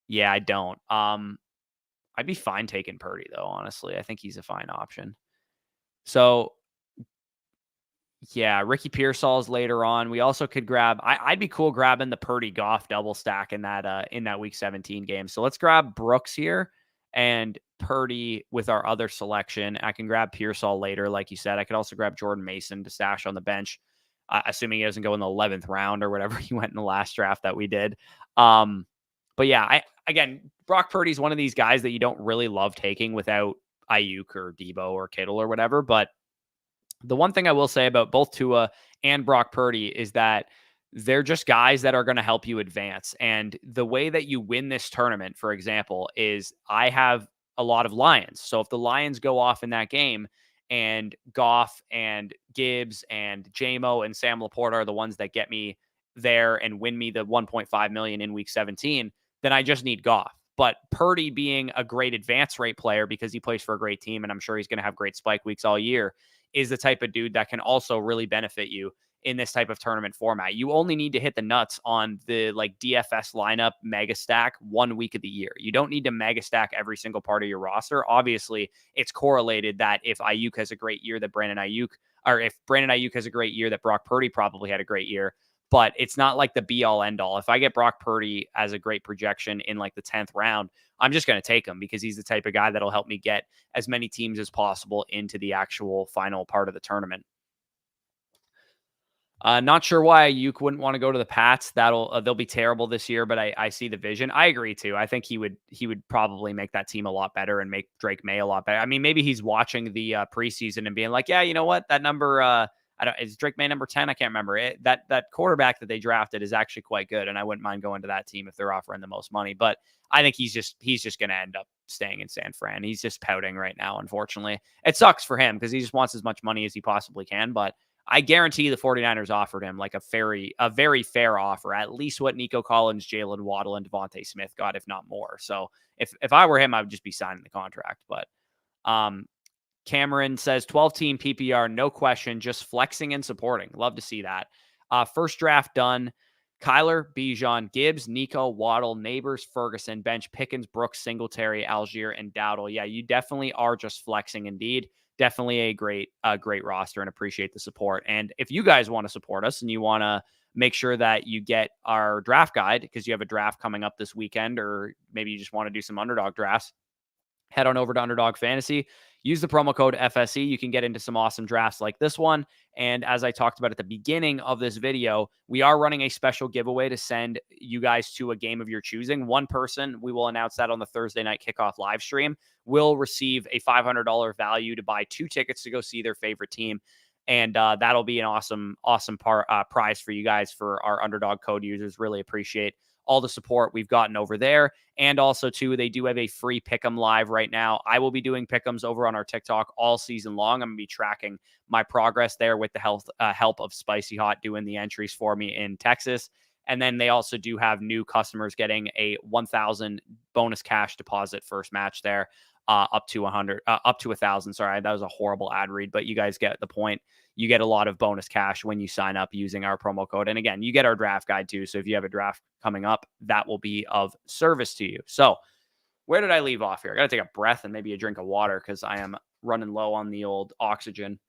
Yeah, I don't. I'd be fine taking Purdy, though, honestly. I think he's a fine option. So, yeah, Ricky Pearsall's later on. We also could grab. I'd be cool grabbing the Purdy Goff double stack in that Week 17 game. So let's grab Brooks here and Purdy with our other selection. I can grab Pearsall later, like you said. I could also grab Jordan Mason to stash on the bench, assuming he doesn't go in the 11th round or whatever he went in the last draft that we did. But yeah, again, Brock Purdy's one of these guys that you don't really love taking without Ayuk or Debo or Kittle or whatever, but the one thing I will say about both Tua and Brock Purdy is that they're just guys that are going to help you advance. And the way that you win this tournament, for example, is I have a lot of Lions. So if the Lions go off in that game and Goff and Gibbs and JMO and Sam Laporta are the ones that get me there and win me the 1.5 million in Week 17, then I just need Goff. But Purdy being a great advance rate player because he plays for a great team, and I'm sure he's going to have great spike weeks all year, is the type of dude that can also really benefit you in this type of tournament format. You only need to hit the nuts on the DFS lineup mega stack 1 week of the year. You don't need to mega stack every single part of your roster. Obviously, it's correlated that if Ayuk has a great year, that Brandon Ayuk has a great year, that Brock Purdy probably had a great year. but it's not like the be all end all. If I get Brock Purdy as a great projection in like the 10th round, I'm just going to take him because he's the type of guy that'll help me get as many teams as possible into the actual final part of the tournament. Not sure why Ayuk wouldn't want to go to the Pats. They'll be terrible this year, but I see the vision. I agree too. I think he would probably make that team a lot better and make Drake May a lot better. I mean, maybe he's watching the preseason and being like, yeah, you know what, that number, is Drake May number 10? I can't remember it. That quarterback that they drafted is actually quite good, and I wouldn't mind going to that team if they're offering the most money. But I think he's just going to end up staying in San Fran. He's just pouting right now. Unfortunately, it sucks for him because he just wants as much money as he possibly can, but I guarantee the 49ers offered him like a very fair offer, at least what Nico Collins, Jalen Waddle, and Devontae Smith got, if not more. So if I were him, I would just be signing the contract. But Cameron says 12-team PPR, no question, just flexing and supporting. Love to see that. First draft done. Kyler, Bijan, Gibbs, Nico, Waddle, Neighbors, Ferguson, bench, Pickens, Brooks, Singletary, Algier, and Dowdle. Yeah, you definitely are just flexing indeed. Definitely a great roster, and appreciate the support. And if you guys want to support us and you want to make sure that you get our draft guide because you have a draft coming up this weekend, or maybe you just want to do some underdog drafts, head on over to Underdog Fantasy. Use the promo code FSE. You can get into some awesome drafts like this one. And as I talked about at the beginning of this video, we are running a special giveaway to send you guys to a game of your choosing. One person, we will announce that on the Thursday night kickoff live stream, will receive a $500 value to buy 2 tickets to go see their favorite team. And that'll be an awesome prize for you guys, for our Underdog code users. Really appreciate all the support we've gotten over there. And also, too, they do have a free Pick'em live right now. I will be doing Pick'ems over on our TikTok all season long. I'm going to be tracking my progress there with the help of Spicy Hot doing the entries for me in Texas. And then they also do have new customers getting a 1,000 bonus cash deposit first match there, up to 1,000. Sorry, that was a horrible ad read, but you guys get the point. You get a lot of bonus cash when you sign up using our promo code. And again, you get our draft guide too. So if you have a draft coming up, that will be of service to you. So where did I leave off here? I got to take a breath and maybe a drink of water because I am running low on the old oxygen.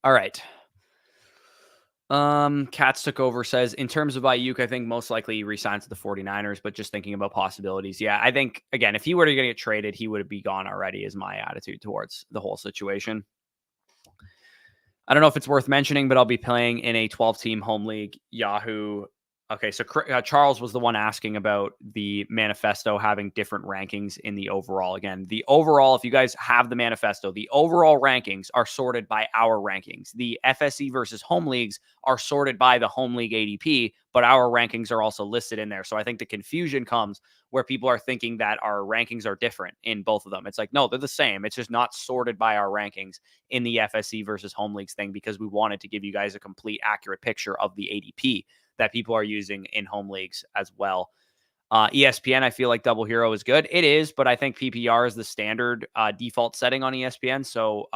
All right. Cats took over, says, in terms of Ayuk, I think most likely he resigns to the 49ers, but just thinking about possibilities. Yeah, I think, again, if he were to get traded, he would be gone already, is my attitude towards the whole situation. I don't know if it's worth mentioning, but I'll be playing in a 12-team home league, Yahoo. Okay, so Charles was the one asking about the manifesto having different rankings in the overall. Again, the overall, if you guys have the manifesto, the overall rankings are sorted by our rankings. The FSE versus home leagues are sorted by the home league ADP, but our rankings are also listed in there. So I think the confusion comes where people are thinking that our rankings are different in both of them. It's like, no, they're the same. It's just not sorted by our rankings in the FSE versus home leagues thing, because we wanted to give you guys a complete, accurate picture of the ADP that people are using in home leagues as well. ESPN, I feel like double hero is good. It is, but I think PPR is the standard default setting on ESPN. So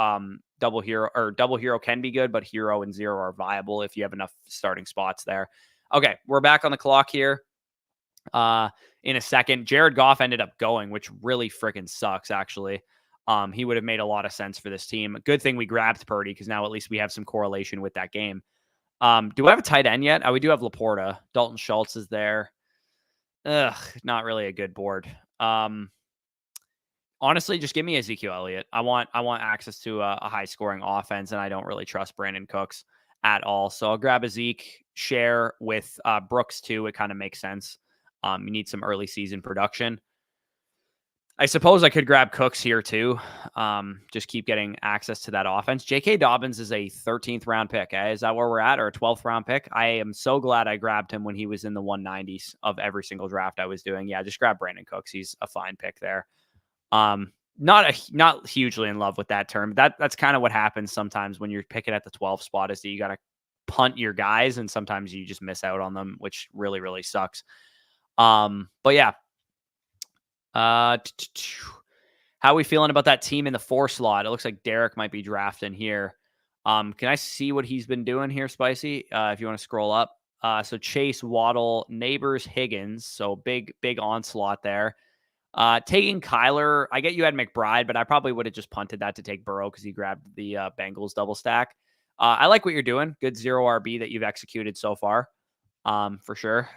double hero can be good, but hero and zero are viable if you have enough starting spots there. Okay, we're back on the clock here. In a second, Jared Goff ended up going, which really freaking sucks, actually. He would have made a lot of sense for this team. Good thing we grabbed Purdy, because now at least we have some correlation with that game. Do I have a tight end yet? We do have Laporta. Dalton Schultz is there. Not really a good board. Honestly, just give me Ezekiel Elliott. I want access to a high scoring offense, and I don't really trust Brandon Cooks at all. So I'll grab a Zeke, share with Brooks too. It kind of makes sense. You need some early season production. I suppose I could grab Cooks here too. Just keep getting access to that offense. J.K. Dobbins is a 13th round pick. Is that where we're at, or a 12th round pick? I am so glad I grabbed him when he was in the 190s of every single draft I was doing. Yeah, just grab Brandon Cooks. He's a fine pick there. Not hugely in love with that term. That's kind of what happens sometimes when you're picking at the 12 spot, is that you got to punt your guys, and sometimes you just miss out on them, which really, really sucks. But yeah. How are we feeling about that team in the 4 slot? It looks like Derek might be drafting here. Can I see what he's been doing here, Spicy? If you want to scroll up. So Chase, Waddle, Neighbors, Higgins. So big onslaught there. Taking Kyler. I get you had McBride, but I probably would have just punted that to take Burrow because he grabbed the Bengals double stack. I like what you're doing. Good 0 RB that you've executed so far, for sure.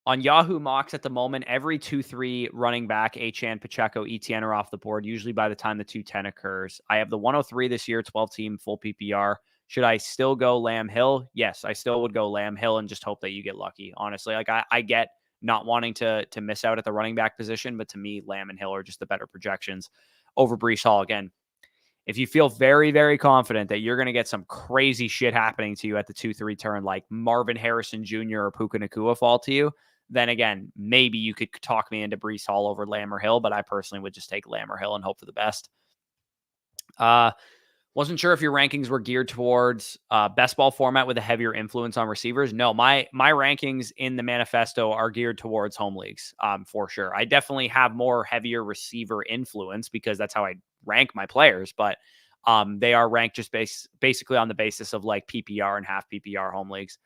On Yahoo mocks at the moment, every 2-3 running back, Achane, Pacheco, Etienne are off the board, usually by the time the 210 occurs. I have the 103 this year, 12-team, full PPR. Should I still go Lamb Hill? Yes, I still would go Lamb Hill and just hope that you get lucky, honestly. Like, I get not wanting to miss out at the running back position, but to me, Lamb and Hill are just the better projections over Breece Hall. Again, if you feel very, very confident that you're going to get some crazy shit happening to you at the 2-3 turn, like Marvin Harrison Jr. or Puka Nacua fall to you, then again, maybe you could talk me into Breece Hall over Lamb or Hill, but I personally would just take Lamb or Hill and hope for the best. Wasn't sure if your rankings were geared towards best ball format with a heavier influence on receivers. No, my rankings in the manifesto are geared towards home leagues, for sure. I definitely have more heavier receiver influence because that's how I rank my players, but they are ranked just basically on the basis of like PPR and half PPR home leagues.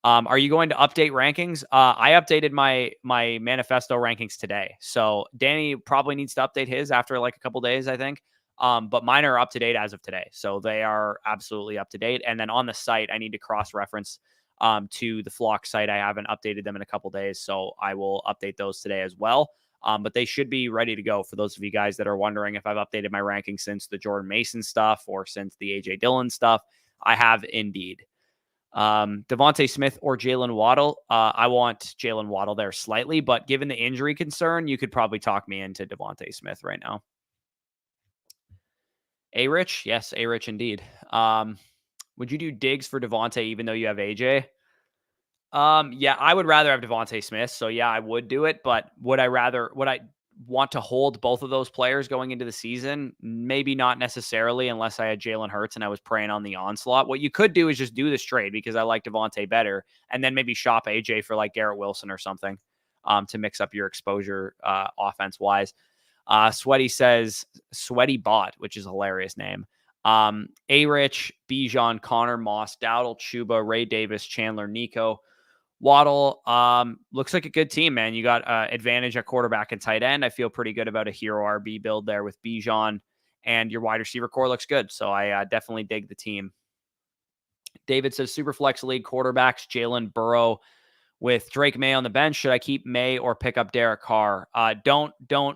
Are you going to update rankings? I updated my manifesto rankings today. So Danny probably needs to update his after like a couple days, I think. But mine are up to date as of today. So they are absolutely up to date. And then on the site, I need to cross-reference to the Flock site. I haven't updated them in a couple days, so I will update those today as well. But they should be ready to go for those of you guys that are wondering if I've updated my rankings since the Jordan Mason stuff or since the AJ Dillon stuff. I have indeed. Devontae Smith or Jalen Waddle. I want Jalen Waddle there slightly, but given the injury concern, you could probably talk me into Devontae Smith right now. A-Rich? Yes, A-Rich indeed. Would you do Diggs for Devontae even though you have AJ? Yeah, I would rather have Devontae Smith. So yeah, I would do it, but would I want to hold both of those players going into the season? Maybe not necessarily unless I had Jalen Hurts and I was preying on the onslaught. What you could do is just do this trade because I like Devontae better and then maybe shop AJ for like Garrett Wilson or something to mix up your exposure offense-wise. Sweaty says Sweaty Bot, which is a hilarious name. A-Rich, Bijan, Connor Moss, Dowdle, Chuba, Ray Davis, Chandler, Nico, Waddle. Looks like a good team, man. You got advantage at quarterback and tight end. I feel pretty good about a hero RB build there with Bijan, and your wide receiver core looks good. So I definitely dig the team. David says Superflex League quarterbacks, Jalen Burrow with Drake May on the bench. Should I keep May or pick up Derek Carr? Don't.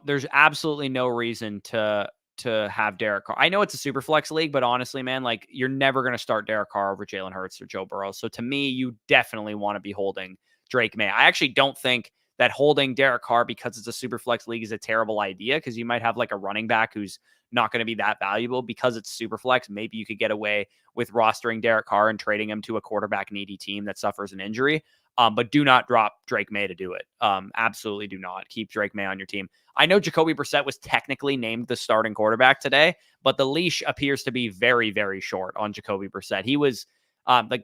There's absolutely no reason to have Derek Carr. I know it's a super flex league, but honestly, man, like you're never going to start Derek Carr over Jalen Hurts or Joe Burrow. So to me, you definitely want to be holding Drake May. I actually don't think that holding Derek Carr because it's a super flex league is a terrible idea because you might have like a running back who's not going to be that valuable because it's super flex. Maybe you could get away with rostering Derek Carr and trading him to a quarterback needy team that suffers an injury. But do not drop Drake May to do it. Absolutely do not. Keep Drake May on your team. I know Jacoby Brissett was technically named the starting quarterback today, but the leash appears to be very, very short on Jacoby Brissett. He was the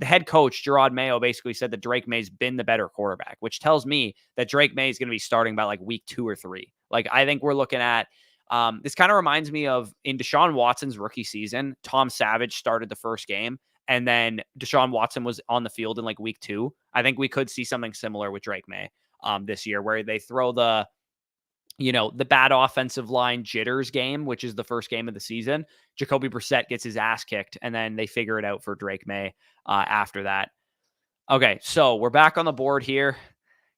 head coach, Gerard Mayo, basically said that Drake May's been the better quarterback, which tells me that Drake May is going to be starting by like week 2 or 3. Like, I think we're looking at this kind of reminds me of in Deshaun Watson's rookie season, Tom Savage started the first game. And then Deshaun Watson was on the field in like week 2. I think we could see something similar with Drake May this year where they throw the bad offensive line jitters game, which is the first game of the season. Jacoby Brissett gets his ass kicked and then they figure it out for Drake May after that. Okay, so we're back on the board here.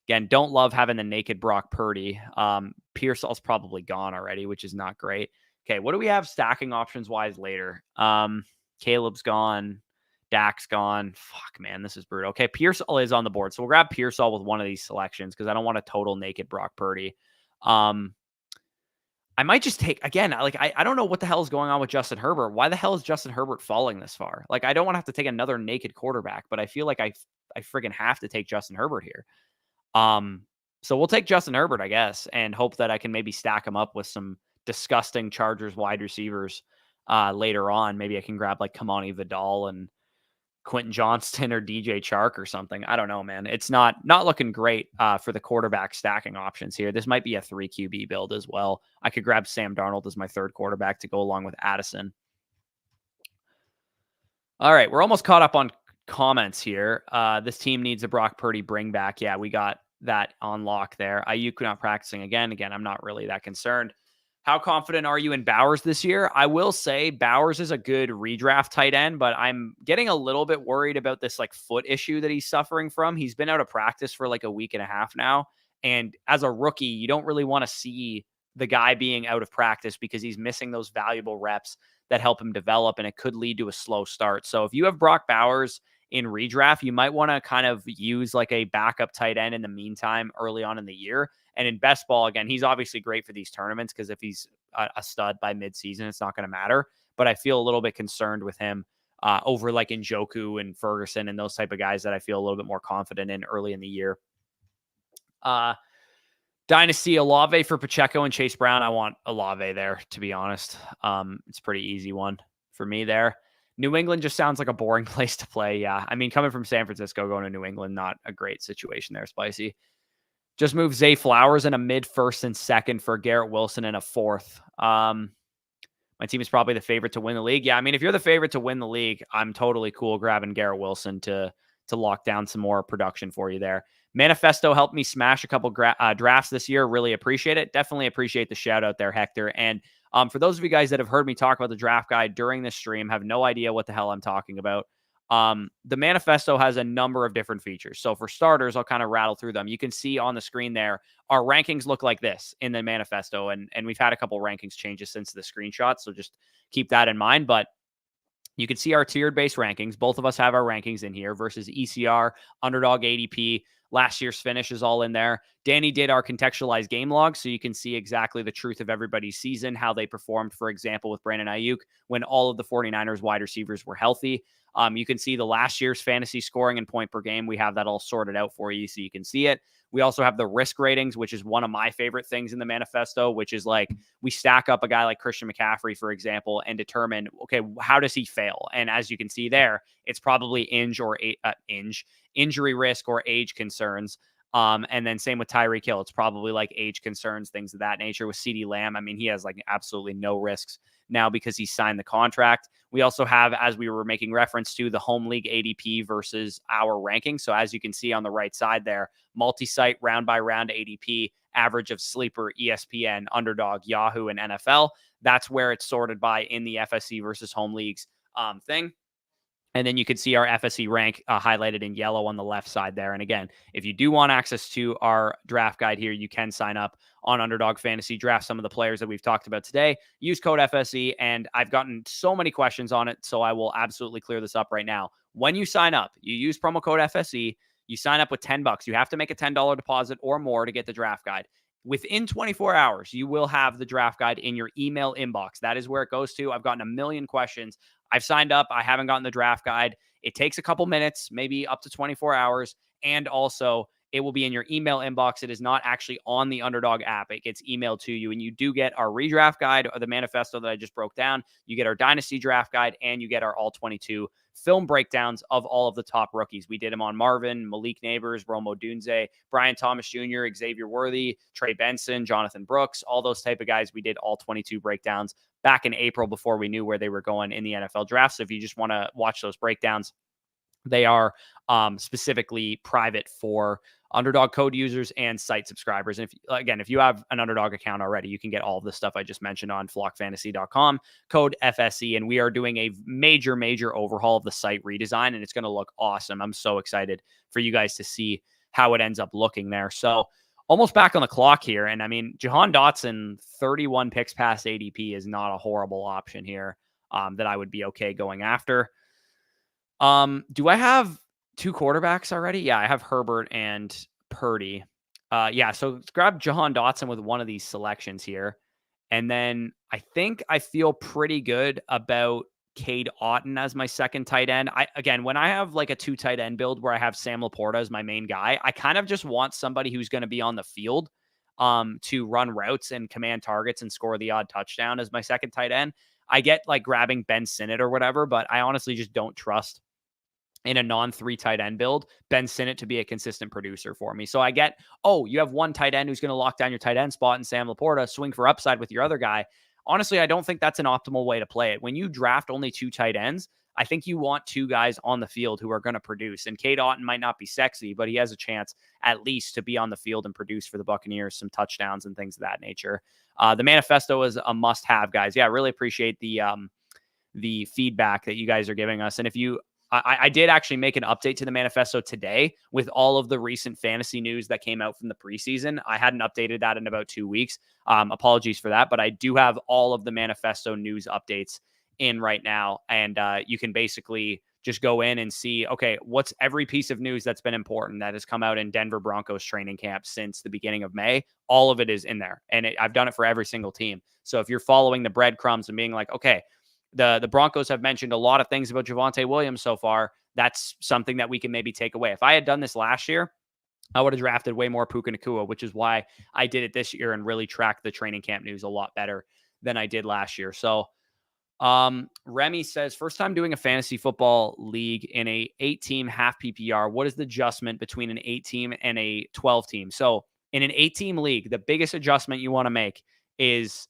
Again, don't love having the naked Brock Purdy. Pearsall's probably gone already, which is not great. Okay, what do we have stacking options wise later? Caleb's gone. Dak's gone. Fuck, man, this is brutal. Okay, Pearsall is on the board. So we'll grab Pearsall with one of these selections because I don't want a total naked Brock Purdy. I might just take, again, like, I don't know what the hell is going on with Justin Herbert. Why the hell is Justin Herbert falling this far? Like, I don't want to have to take another naked quarterback, but I feel like I friggin' have to take Justin Herbert here. So we'll take Justin Herbert, I guess, and hope that I can maybe stack him up with some disgusting Chargers wide receivers later on. Maybe I can grab like Kamani Vidal and Quentin Johnston or DJ Chark or something. I don't know, man. It's not looking great for the quarterback stacking options here. This might be a 3 QB build as well. I could grab Sam Darnold as my third quarterback to go along with Addison. All right, we're almost caught up on comments here. This team needs a Brock Purdy bring back. Yeah, we got that on lock there. Ayuk not practicing again. I'm not really that concerned. How confident are you in Bowers this year? I will say Bowers is a good redraft tight end, but I'm getting a little bit worried about this like foot issue that he's suffering from. He's been out of practice for like a week and a half now. And as a rookie, you don't really want to see the guy being out of practice because he's missing those valuable reps that help him develop, and it could lead to a slow start. So if you have Brock Bowers in redraft, you might want to kind of use like a backup tight end in the meantime early on in the year. And in best ball, again, he's obviously great for these tournaments because if he's a stud by midseason, it's not going to matter. But I feel a little bit concerned with him over like Njoku and Ferguson and those type of guys that I feel a little bit more confident in early in the year. Dynasty, Olave for Pacheco and Chase Brown. I want Olave there, to be honest. It's a pretty easy one for me there. New England just sounds like a boring place to play. Yeah. I mean, coming from San Francisco, going to New England, not a great situation there, Spicy. Just move Zay Flowers in a mid first and second for Garrett Wilson in a fourth. My team is probably the favorite to win the league. Yeah, I mean, if you're the favorite to win the league, I'm totally cool grabbing Garrett Wilson to lock down some more production for you there. Manifesto helped me smash a couple drafts this year. Really appreciate it. Definitely appreciate the shout out there, Hector. And for those of you guys that have heard me talk about the draft guide during this stream, have no idea what the hell I'm talking about. The manifesto has a number of different features. So for starters, I'll kind of rattle through them. You can see on the screen there, our rankings look like this in the manifesto. And we've had a couple rankings changes since the screenshot. So just keep that in mind. But you can see our tiered base rankings. Both of us have our rankings in here versus ECR, underdog ADP. Last year's finish is all in there. Danny did our contextualized game log, so you can see exactly the truth of everybody's season, how they performed, for example, with Brandon Ayuk when all of the 49ers wide receivers were healthy. You can see the last year's fantasy scoring and point per game. We have that all sorted out for you so you can see it. We also have the risk ratings, which is one of my favorite things in the manifesto, which is like we stack up a guy like Christian McCaffrey, for example, and determine, okay, how does he fail? And as you can see there, it's probably injury risk or age concerns. And then same with Tyreek Hill. It's probably like age concerns, things of that nature. With CeeDee Lamb, I mean, he has like absolutely no risks now because he signed the contract. We also have, as we were making reference to, the home league ADP versus our ranking. So as you can see on the right side there, multi-site round by round ADP, average of sleeper, ESPN, underdog, Yahoo, and NFL. That's where it's sorted by in the FSC versus home leagues thing. And then you can see our FSE rank highlighted in yellow on the left side there. And again, if you do want access to our draft guide here, you can sign up on Underdog Fantasy, draft some of the players that we've talked about today. Use code FSE, and I've gotten so many questions on it, so I will absolutely clear this up right now. When you sign up, you use promo code FSE, you sign up with $10. You have to make a $10 deposit or more to get the draft guide. Within 24 hours, you will have the draft guide in your email inbox. That is where it goes to. I've gotten a million questions. I've signed up. I haven't gotten the draft guide. It takes a couple minutes, maybe up to 24 hours. And also, it will be in your email inbox. It is not actually on the Underdog app. It gets emailed to you. And you do get our redraft guide or the manifesto that I just broke down. You get our Dynasty draft guide, and you get our all 22 film breakdowns of all of the top rookies. We did them on Marvin, Malik Neighbors, Romo Dunze, Brian Thomas Jr., Xavier Worthy, Trey Benson, Jonathan Brooks, all those type of guys. We did all 22 breakdowns back in April before we knew where they were going in the NFL draft. So if you just want to watch those breakdowns, they are specifically private for Underdog code users and site subscribers. And if you have an Underdog account already, you can get all of the stuff I just mentioned on flockfantasy.com, code FSE. And we are doing a major overhaul of the site redesign, and it's going to look awesome. I'm so excited for you guys to see how it ends up looking there. So almost back on the clock here. And I mean, Jahan Dotson, 31 picks past ADP is not a horrible option here that I would be okay going after. Do I have two quarterbacks already? Yeah, I have Herbert and Purdy. So grab Jahan Dotson with one of these selections here. And then I think I feel pretty good about Cade Otton as my second tight end. When I have like a 2 tight end build where I have Sam Laporta as my main guy, I kind of just want somebody who's going to be on the field to run routes and command targets and score the odd touchdown as my second tight end. I get like grabbing Ben Sinnott or whatever, but I honestly just don't trust in a non-3 tight end build, Ben Sinnott to be a consistent producer for me. So I get, you have one tight end who's going to lock down your tight end spot and Sam Laporta, swing for upside with your other guy. Honestly, I don't think that's an optimal way to play it. When you draft only 2 tight ends, I think you want two guys on the field who are going to produce. And Cade Otton might not be sexy, but he has a chance at least to be on the field and produce for the Buccaneers, some touchdowns and things of that nature. The manifesto is a must-have, guys. Yeah, I really appreciate the feedback that you guys are giving us. And if you, I did actually make an update to the manifesto today with all of the recent fantasy news that came out from the preseason. I hadn't updated that in about 2 weeks. Apologies for that, but I do have all of the manifesto news updates in right now. And you can basically just go in and see, okay, what's every piece of news that's been important that has come out in Denver Broncos training camp since the beginning of May. All of it is in there. And I've done it for every single team. So if you're following the breadcrumbs and being like, okay, the Broncos have mentioned a lot of things about Javonte Williams so far, that's something that we can maybe take away. If I had done this last year, I would have drafted way more Puka Nacua, which is why I did it this year and really tracked the training camp news a lot better than I did last year. So Remy says, first time doing a fantasy football league in a 8-team half PPR. What is the adjustment between an 8-team and a 12-team? So in an 8-team league, the biggest adjustment you want to make is,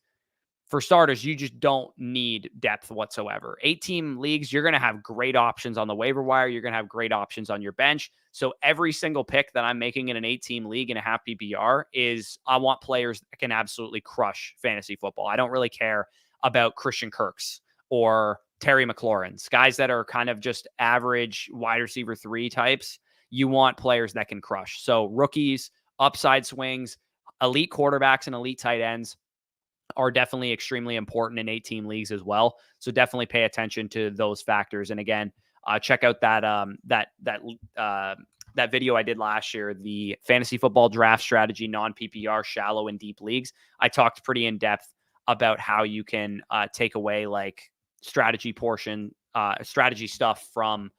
for starters, you just don't need depth whatsoever. 8-team leagues, you're going to have great options on the waiver wire. You're going to have great options on your bench. So every single pick that I'm making in an 8-team league in a half PPR is I want players that can absolutely crush fantasy football. I don't really care about Christian Kirks or Terry McLaurin's, guys that are kind of just average wide receiver 3 types. You want players that can crush. So rookies, upside swings, elite quarterbacks, and elite tight ends are definitely extremely important in 8-team leagues as well. So definitely pay attention to those factors. And again, check out that video I did last year, the fantasy football draft strategy, non-PPR, shallow and deep leagues. I talked pretty in depth about how you can take away like strategy stuff from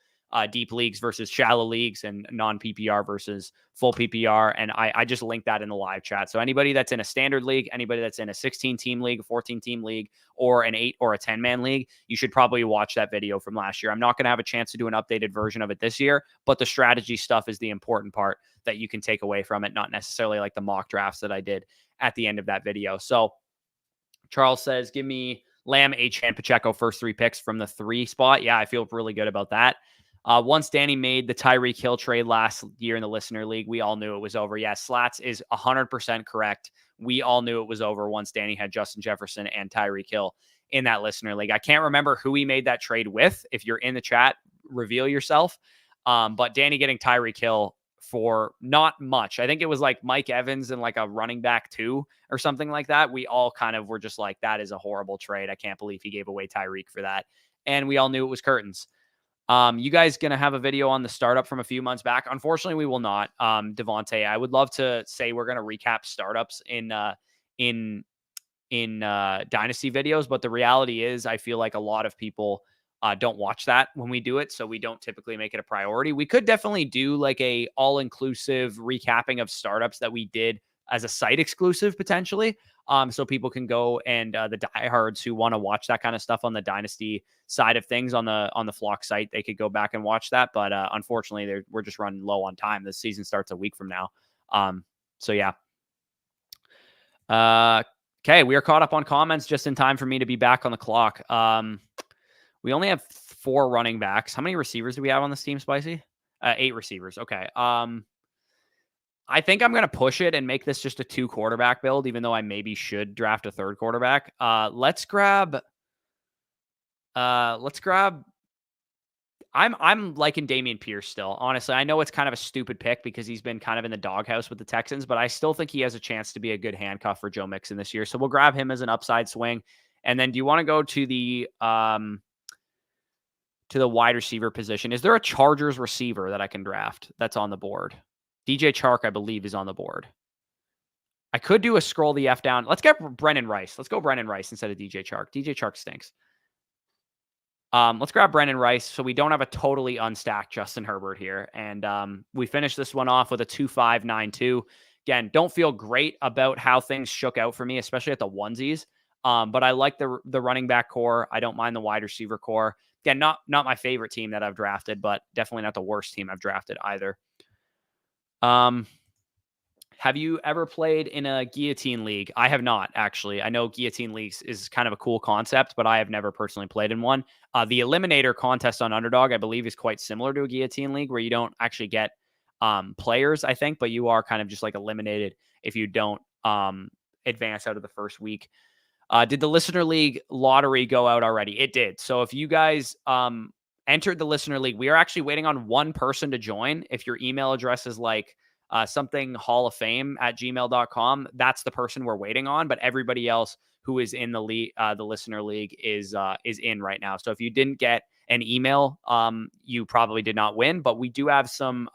deep leagues versus shallow leagues and non-PPR versus full PPR. And I just linked that in the live chat. So anybody that's in a standard league, anybody that's in a 16-team league, a 14-team league, or an 8 or a 10-man league, you should probably watch that video from last year. I'm not going to have a chance to do an updated version of it this year, but the strategy stuff is the important part that you can take away from it, not necessarily like the mock drafts that I did at the end of that video. So Charles says, give me Lamb, Achane, Pacheco, first 3 picks from the 3 spot. Yeah, I feel really good about that. Once Danny made the Tyreek Hill trade last year in the Listener League, we all knew it was over. Yeah, Slats is 100% correct. We all knew it was over once Danny had Justin Jefferson and Tyreek Hill in that Listener League. I can't remember who he made that trade with. If you're in the chat, reveal yourself. But Danny getting Tyreek Hill for not much. I think it was like Mike Evans and like a running back 2 or something like that. We all kind of were just like, that is a horrible trade. I can't believe he gave away Tyreek for that. And we all knew it was curtains. You guys going to have a video on the startup from a few months back? Unfortunately, we will not. Devontae, I would love to say we're going to recap startups in Dynasty videos, but the reality is I feel like a lot of people don't watch that when we do it, so we don't typically make it a priority. We could definitely do like a all-inclusive recapping of startups that we did as a site exclusive potentially. So people can go and the diehards who want to watch that kind of stuff on the Dynasty side of things on the Flock site, they could go back and watch that. But unfortunately, we're just running low on time. The season starts a week from now. So yeah. Okay, we are caught up on comments just in time for me to be back on the clock. We only have 4 running backs. How many receivers do we have on this team, Spicy? 8 receivers. Okay. I think I'm going to push it and make this just a 2 quarterback build, even though I maybe should draft a 3rd quarterback. Let's grab. I'm liking Dameon Pierce still. Honestly, I know it's kind of a stupid pick because he's been kind of in the doghouse with the Texans, but I still think he has a chance to be a good handcuff for Joe Mixon this year. So we'll grab him as an upside swing. And then do you want to go to the wide receiver position? Is there a Chargers receiver that I can draft that's on the board? DJ Chark, I believe, is on the board. I could do a scroll the F down. Let's get Brennan Rice. Let's go Brennan Rice instead of DJ Chark. DJ Chark stinks. Let's grab Brennan Rice so we don't have a totally unstacked Justin Herbert here. And we finish this one off with a 2.592. Again, don't feel great about how things shook out for me, especially at the onesies. But I like the running back core. I don't mind the wide receiver core. Again, not my favorite team that I've drafted, but definitely not the worst team I've drafted either. Have you ever played in a guillotine league? I have not, actually. I know guillotine leagues is kind of a cool concept, but I have never personally played in one. The eliminator contest on Underdog, I believe, is quite similar to a guillotine league where you don't actually get players, I think, but you are kind of just like eliminated if you don't advance out of the first week. Did the Listener League lottery go out already? It did. So if you guys entered the Listener League, we are actually waiting on one person to join. If your email address is like something Hall of Fame at gmail.com, that's the person we're waiting on. But everybody else who is in the league, the Listener League is in right now. So if you didn't get an email, you probably did not win. But we do have some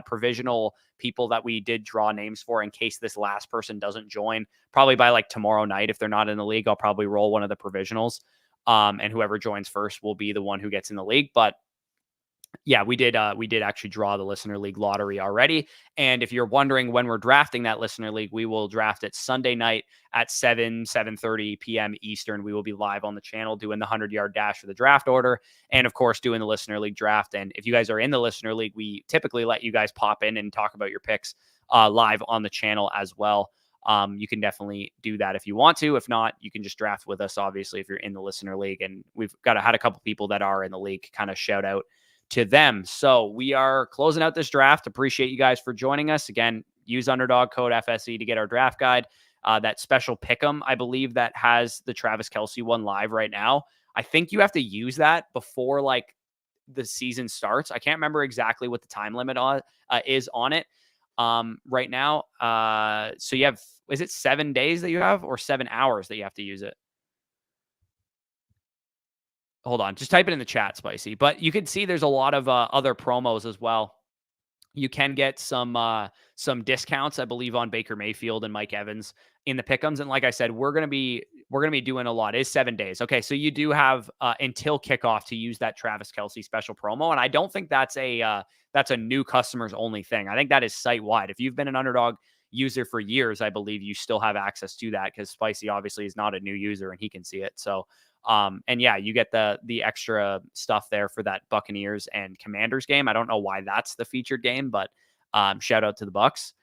provisional people that we did draw names for in case this last person doesn't join. Probably by like tomorrow night, if they're not in the league, I'll probably roll one of the provisionals. And whoever joins first will be the one who gets in the league. But yeah, we did actually draw the Listener League lottery already. And if you're wondering when we're drafting that Listener League, we will draft it Sunday night at 7:30 p.m. Eastern. We will be live on the channel doing the 100-yard dash for the draft order and, of course, doing the Listener League draft. And if you guys are in the Listener League, we typically let you guys pop in and talk about your picks live on the channel as well. You can definitely do that if you want to. If not, you can just draft with us, obviously, if you're in the Listener League. And we've had a couple people that are in the league kind of shout out to them. So we are closing out this draft. Appreciate you guys for joining us. Again, use underdog code FSE to get our draft guide. That special pick'em, I believe, that has the Travis Kelce one live right now. I think you have to use that before like the season starts. I can't remember exactly what the time limit is on it right now. So you have, is it 7 days that you have or 7 hours that you have to use it? Hold on, just type it in the chat, Spicy. But you can see there's a lot of other promos as well. You can get some discounts, I believe, on Baker Mayfield and Mike Evans in the pick'ems. And like I said, we're gonna be doing a lot. It's 7 days. Okay, so you do have until kickoff to use that Travis Kelce special promo. And I don't think that's a new customers only thing. I think that is site wide. If you've been an Underdog user for years, I believe you still have access to that because Spicy obviously is not a new user and he can see it. So and yeah, you get the extra stuff there for that Buccaneers and Commanders game. I don't know why that's the featured game, but shout out to the Bucs.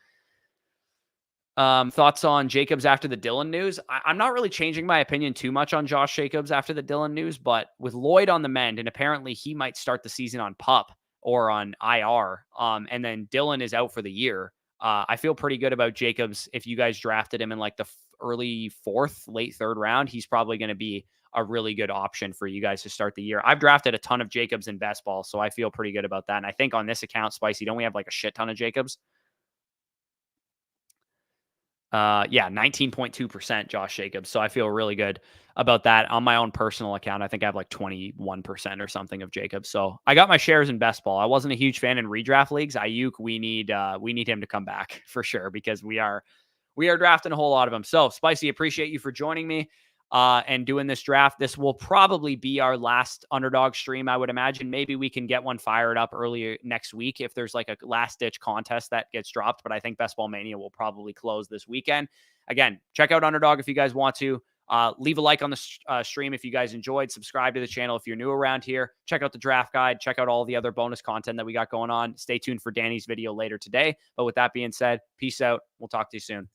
Thoughts on Jacobs after the Dillon news? I'm not really changing my opinion too much on Josh Jacobs after the Dillon news, but with Lloyd on the mend, and apparently he might start the season on PUP or on IR, and then Dillon is out for the year. I feel pretty good about Jacobs. If you guys drafted him in like the early 4th, late 3rd round, he's probably going to be a really good option for you guys to start the year. I've drafted a ton of Jacobs in best ball, so I feel pretty good about that. And I think on this account, Spicy, don't we have like a shit ton of Jacobs? Yeah, 19.2% Josh Jacobs. So I feel really good about that. On my own personal account, I think I have like 21% or something of Jacobs. So I got my shares in best ball. I wasn't a huge fan in redraft leagues. Ayuk, we need him to come back for sure because we are drafting a whole lot of them. So Spicy, appreciate you for joining me and doing this draft. This will probably be our last Underdog stream, I would imagine. Maybe we can get one fired up earlier next week if there's like a last-ditch contest that gets dropped, but I think Best Ball Mania will probably close this weekend. Again, check out Underdog if you guys want to. Leave a like on the stream if you guys enjoyed. Subscribe to the channel if you're new around here. Check out the draft guide. Check out all the other bonus content that we got going on. Stay tuned for Danny's video later today. But with that being said, peace out. We'll talk to you soon.